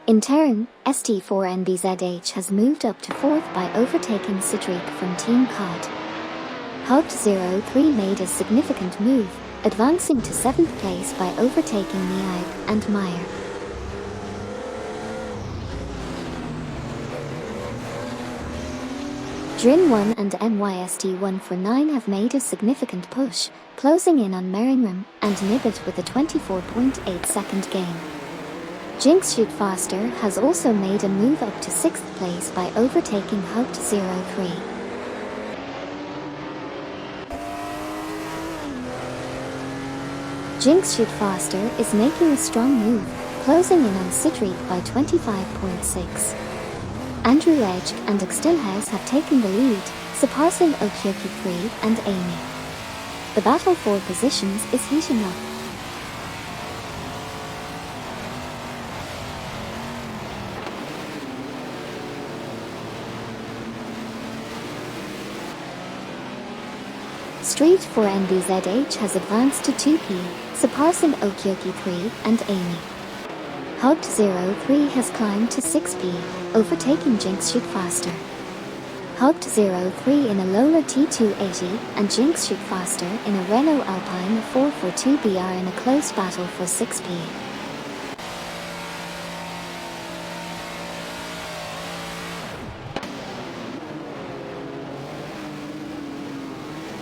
In turn, ST4 NBZH has moved up to 4th by overtaking Cindric from Team COD. Hugged03 made a significant move, advancing to 7th place by overtaking Niaib and Meyer. Drin 1 and MYST1 for 9 have made a significant push, closing in on Meringram and Nibbit with a 24.8 second gain. Jinx Shoot Faster has also made a move up to 6th place by overtaking Hugged03. Jinx Shoot Faster is making a strong move, closing in on Cindric by 25.6. Andrew Edge and Xtilhouse have taken the lead, surpassing Okyoki3 and Amy. The battle for positions is heating up. Street for NBZH has advanced to 2P, surpassing Okyoki3 and Amy. Hugged03 has climbed to 6P, overtaking Jinx Shoot Faster. Hugged03 in a Lola T280 and Jinx Shoot Faster in a Renault Alpine 442B are in a close battle for 6P.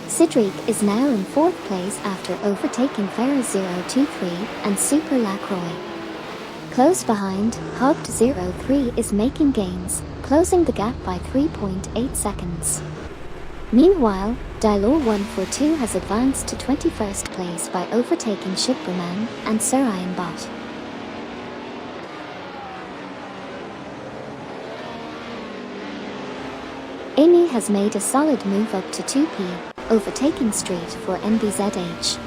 Cindric is now in 4th place after overtaking Thera023 and Super Lacroix. Close behind, Hugged03 is making gains, closing the gap by 3.8 seconds. Meanwhile, Dylor142 has advanced to 21st place by overtaking Shipperman and Surian Bot. Amy has made a solid move up to 2P, overtaking Street for NBZH.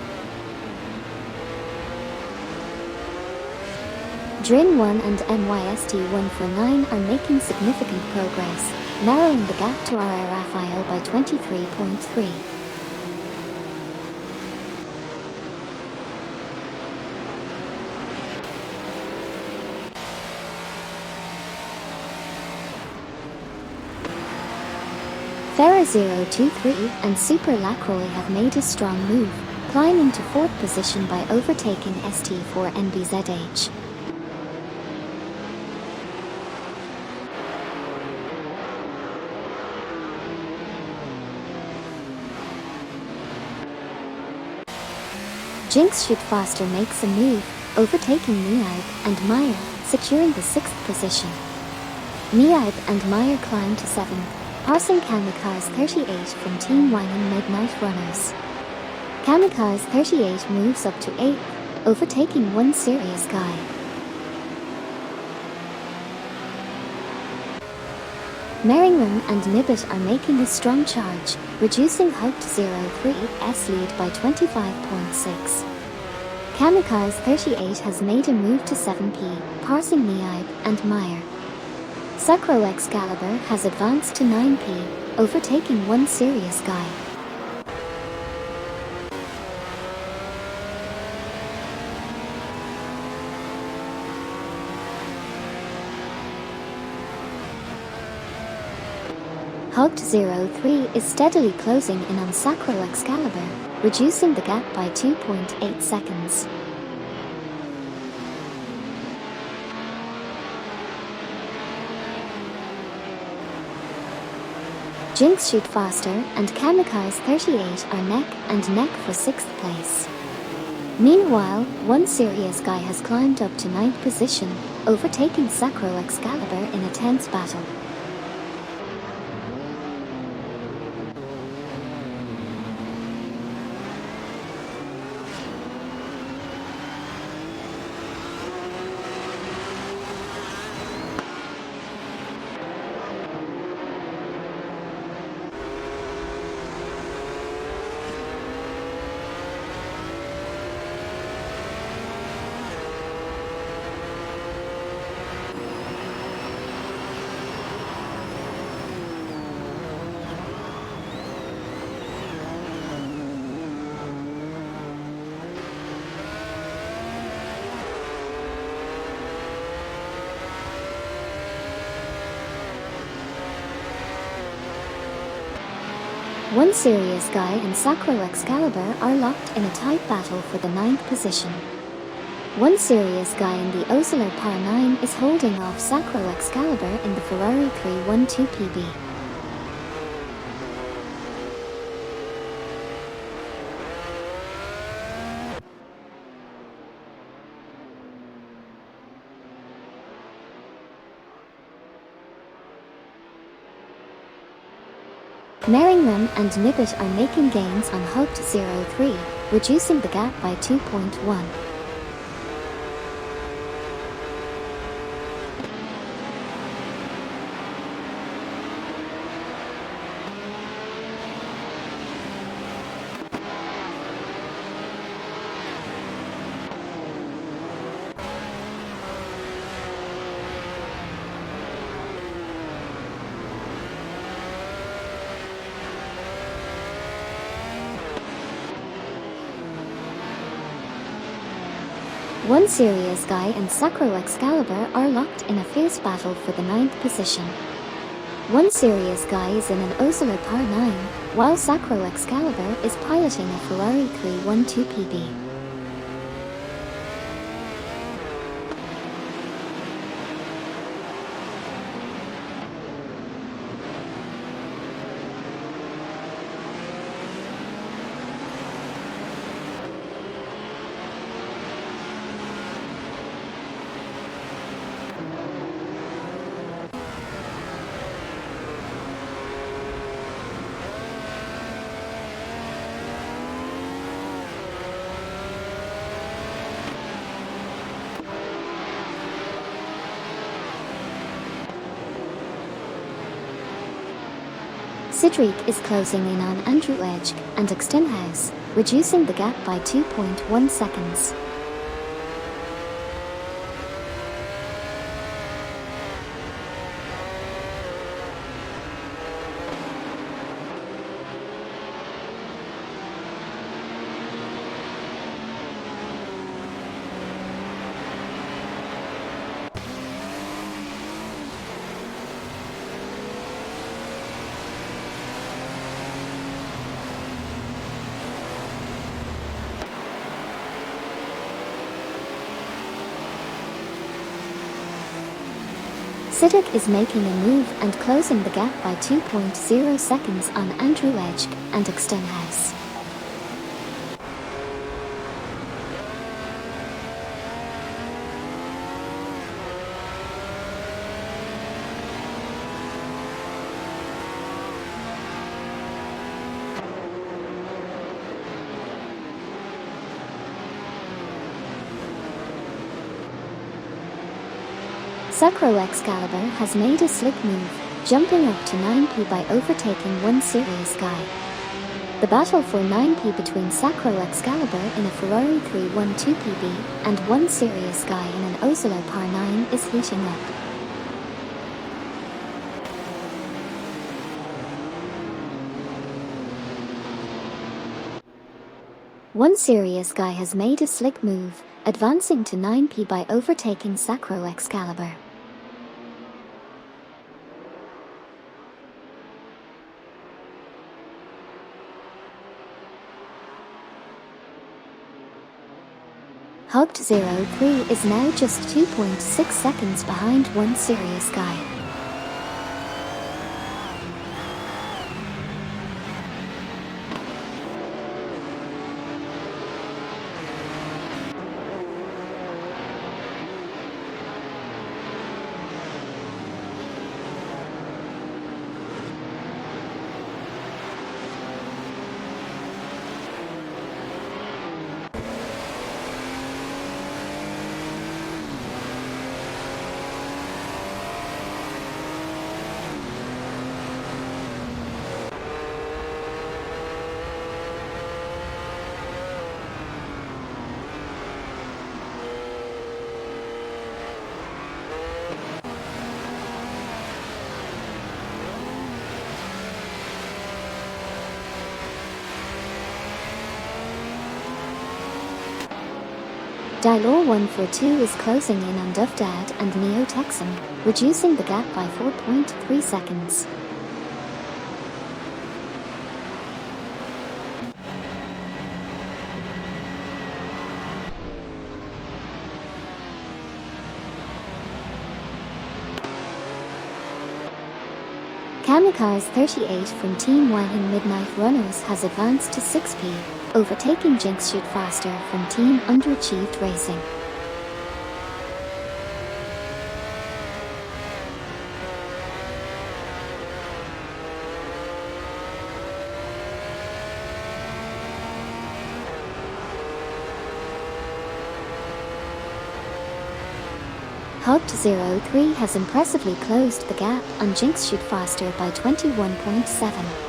Drin 1 and MYST1 for 9 are making significant progress, narrowing the gap to RA Raphael by 23.3. Thera023 and Super Lacroix have made a strong move, climbing to 4th position by overtaking ST4 NBZH. Jinx Shoot Faster makes a move, overtaking Niaib and Meyer, securing the 6th position. Niaib and Meyer climb to 7th, passing Kamikaze 38 from Team Wine and Midnight Runners. Kamikaze 38 moves up to 8th, overtaking One Serious Guy. Meringram and Nibbit are making a strong charge, reducing Hugged03's lead by 25.6. Kamikaze 38 has made a move to 7p, passing Niaib and Meyer. Sacro Excalibur has advanced to 9p, overtaking one serious guy. Hugged 03 is steadily closing in on Sacro Excalibur, reducing the gap by 2.8 seconds. Jinx Shoot Faster and Kamikaze 38 are neck and neck for 6th place. Meanwhile, one serious guy has climbed up to 9th position, overtaking Sacro Excalibur in a tense battle. One serious guy and Sacro Excalibur are locked in a tight battle for the 9th position. One serious guy in the Osler Par 9 is holding off Sacro Excalibur in the Ferrari 312 PB. Merringham and Nibbit are making gains on Hugged 03, reducing the gap by 2.1. One serious guy and Sacro Excalibur are locked in a fierce battle for the 9th position. One serious guy is in an Osler Par 9, while Sacro Excalibur is piloting a Ferrari 312 PB. Sidric is closing in on Andrew Edge and Extenhouse, reducing the gap by 2.1 seconds. Siddiq is making a move and closing the gap by 2.0 seconds on Andrew Edge and Extenhouse. Sacro Excalibur has made a slick move, jumping up to 9p by overtaking one serious guy. The battle for 9p between Sacro Excalibur in a Ferrari 312 PB and one serious guy in an Oslo Par 9 is heating up. One serious guy has made a slick move, advancing to 9p by overtaking Sacro Excalibur. Hugged03 is now just 2.6 seconds behind one serious guy. Dylor 142 is closing in on Duvdad and Neo Texan, reducing the gap by 4.3 seconds. Kamikaze 38 from Team Wagon Midnight Runners has advanced to 6p, overtaking Jinx Shoot Faster from Team Underachieved Racing. Hugged03 has impressively closed the gap on Jinx Shoot Faster by 21.7.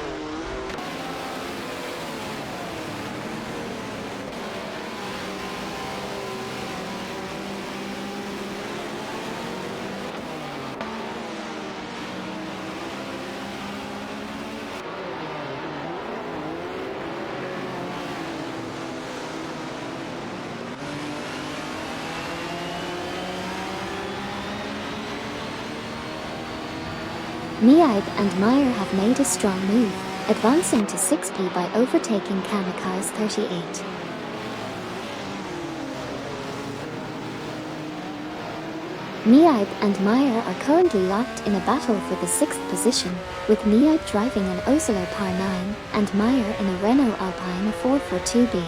Niaib and Meyer have made a strong move, advancing to 6p by overtaking Kamikaze 38. Niaib and Meyer are currently locked in a battle for the 6th position, with Niaib driving an Oslo Par 9 and Meyer in a Renault Alpine 442B.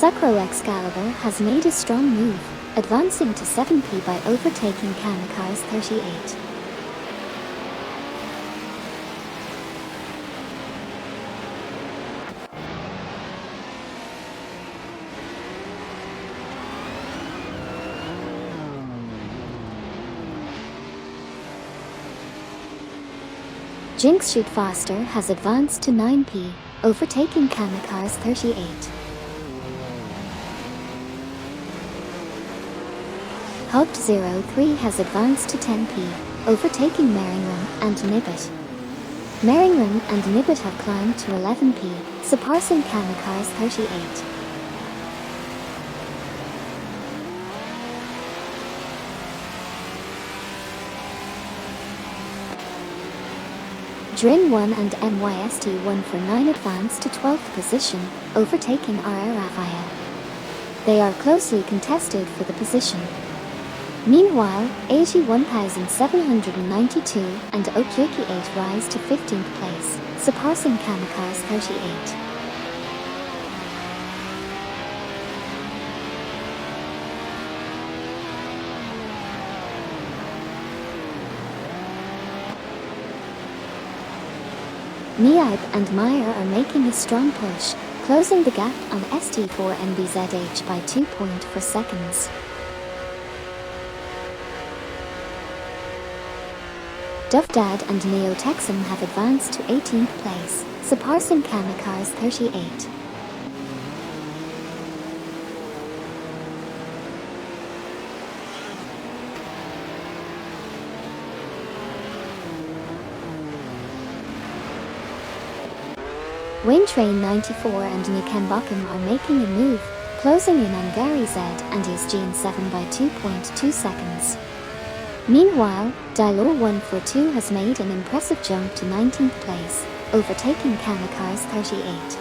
Sacro Excalibur has made a strong move, advancing to 7p by overtaking Kamikaze 38. Jinx Shoot Faster has advanced to 9p, overtaking Kamikaze 38. Hugged03 has advanced to 10p, overtaking Meringrun and Nibbit. Meringrun and Nibbit have climbed to 11p, surpassing Kamikaze 38. Drin 1 and MYST 1 for 9 advance to 12th position, overtaking RR Raphael. They are closely contested for the position. Meanwhile, 81,792 and Okyoki 8 rise to 15th place, surpassing Kamikaze 38. Niaib and Meyer are making a strong push, closing the gap on ST4 and BZH by 2.4 seconds. Dufdad and Neo Texan have advanced to 18th place, surpassing Kamikaze 38. Wayne Train 94 and Nikenbakum are making a move, closing in on Gary Z and his GN7 by 2.2 seconds. Meanwhile, Dilo 142 has made an impressive jump to 19th place, overtaking Kamikaze 38.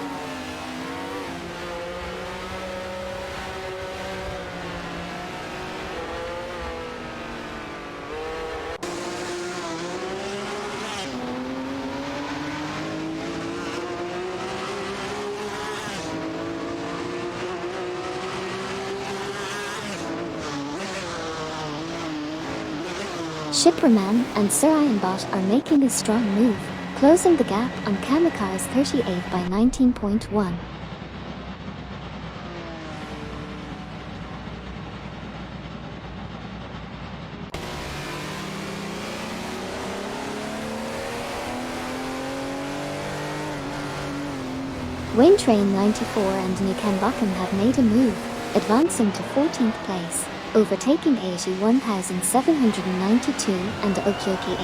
Shipperman and Surayanbot are making a strong move, closing the gap on Kamikaze 38 by 19.1. Wayne Train 94 and Nikenbakum have made a move, advancing to 14th place, overtaking 81,792 and Okyoki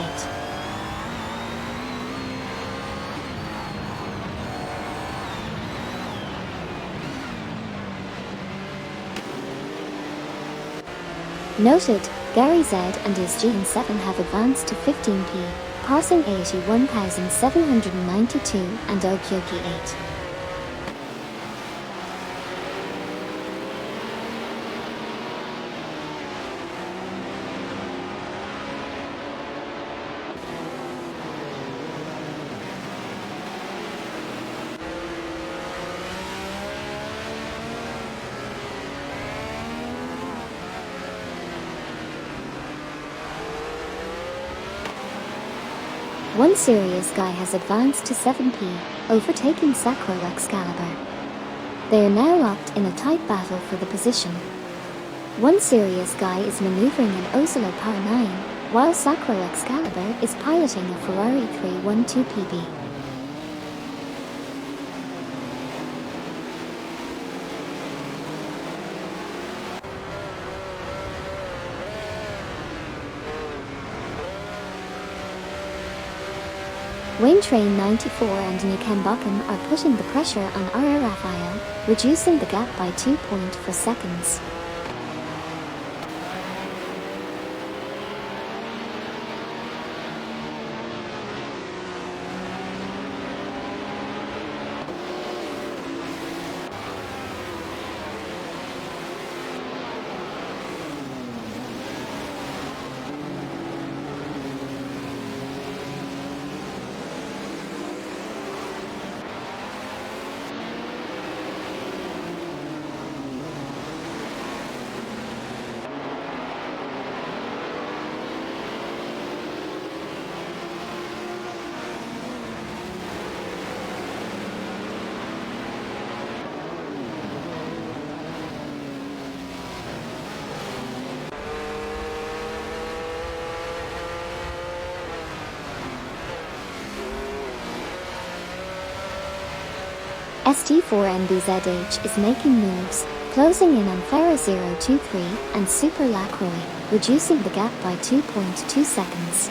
8. Noted, Gary Z and his GN7 have advanced to 15p, passing 81,792 and Okyoki 8. One serious guy has advanced to 7p, overtaking Sakura Excalibur. They are now locked in a tight battle for the position. One serious guy is maneuvering an Oslo Power 9, while Sakura Excalibur is piloting a Ferrari 312 PB. Wayne Train 94 and Nikenbakum are putting the pressure on RR Raphael, reducing the gap by 2.4 seconds. ST4NBZH is making moves, closing in on Farah 023 and Super Lacroix, reducing the gap by 2.2 seconds.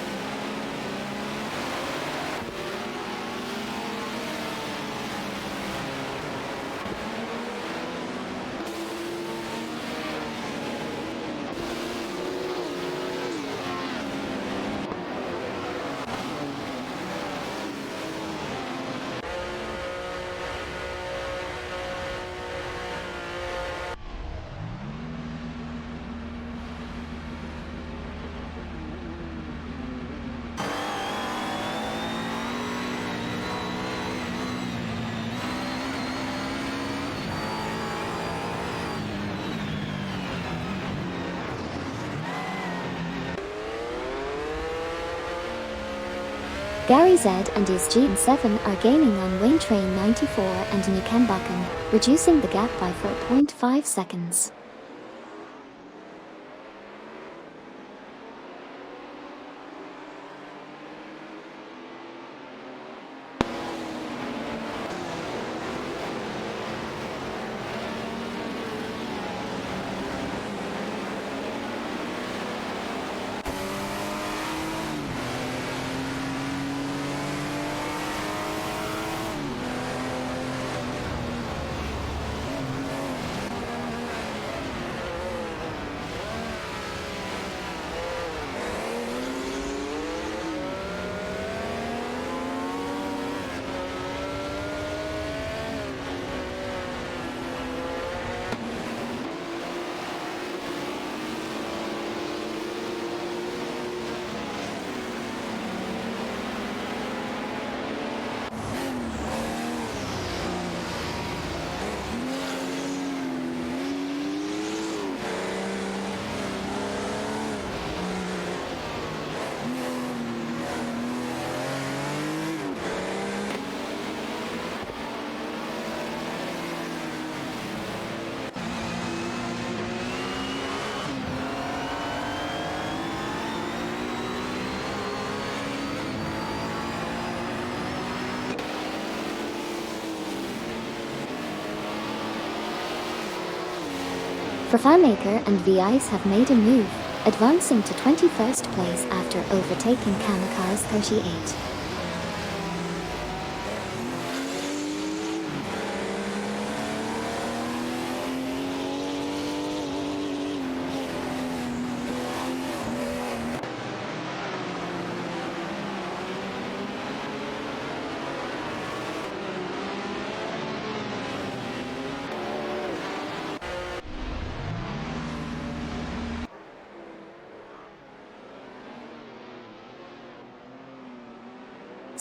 Gary Z and his GN7 are gaining on Wayne Train 94 and Nukambakan, reducing the gap by 4.5 seconds. Fafamaker and VIs have made a move, advancing to 21st place after overtaking Kamikaze 38.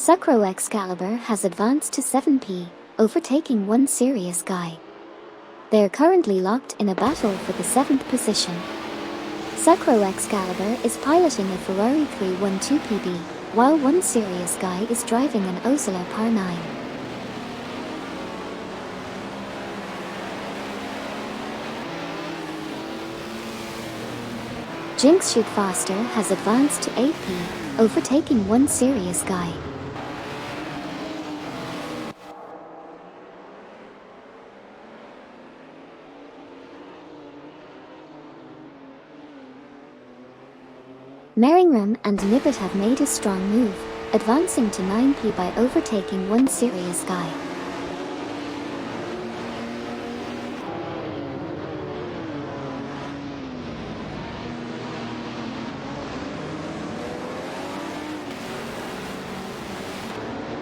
Sucro Excalibur has advanced to 7P, overtaking one serious guy. They are currently locked in a battle for the 7th position. Sucro Excalibur is piloting a Ferrari 312 PB, while one serious guy is driving an Osala Par 9. Jinx Shoot Faster has advanced to 8P, overtaking one serious guy. Meringram and Nibbit have made a strong move, advancing to 9P by overtaking one serious guy.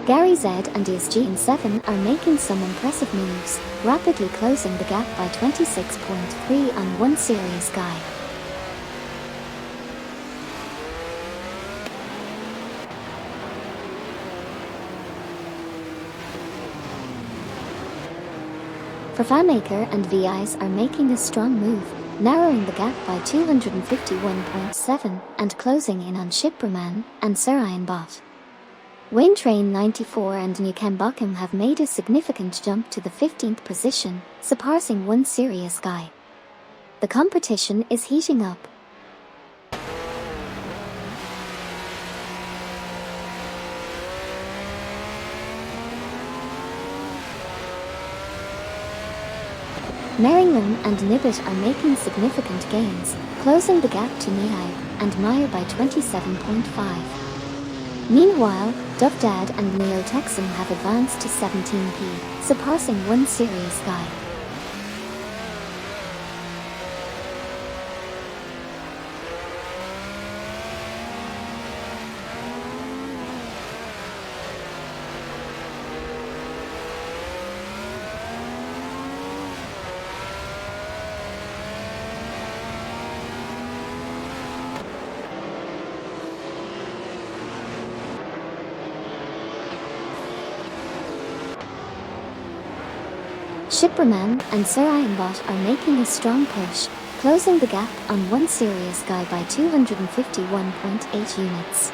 Gary Z and his GN7 are making some impressive moves, rapidly closing the gap by 26.3 on one serious guy. Fafamaker and VIs are making a strong move, narrowing the gap by 251.7 and closing in on Shipperman and Sarayan Bot. Wayne Train 94 and Nukambakan have made a significant jump to the 15th position, surpassing one serious guy. The competition is heating up. Meringram and Nibbit are making significant gains, closing the gap to Nihai and Meyer by 27.5. Meanwhile, Duvdad and Neo Texan have advanced to 17P, surpassing one serious guy. Shipperman and Sarayanbot are making a strong push, closing the gap on one serious guy by 251.8 units.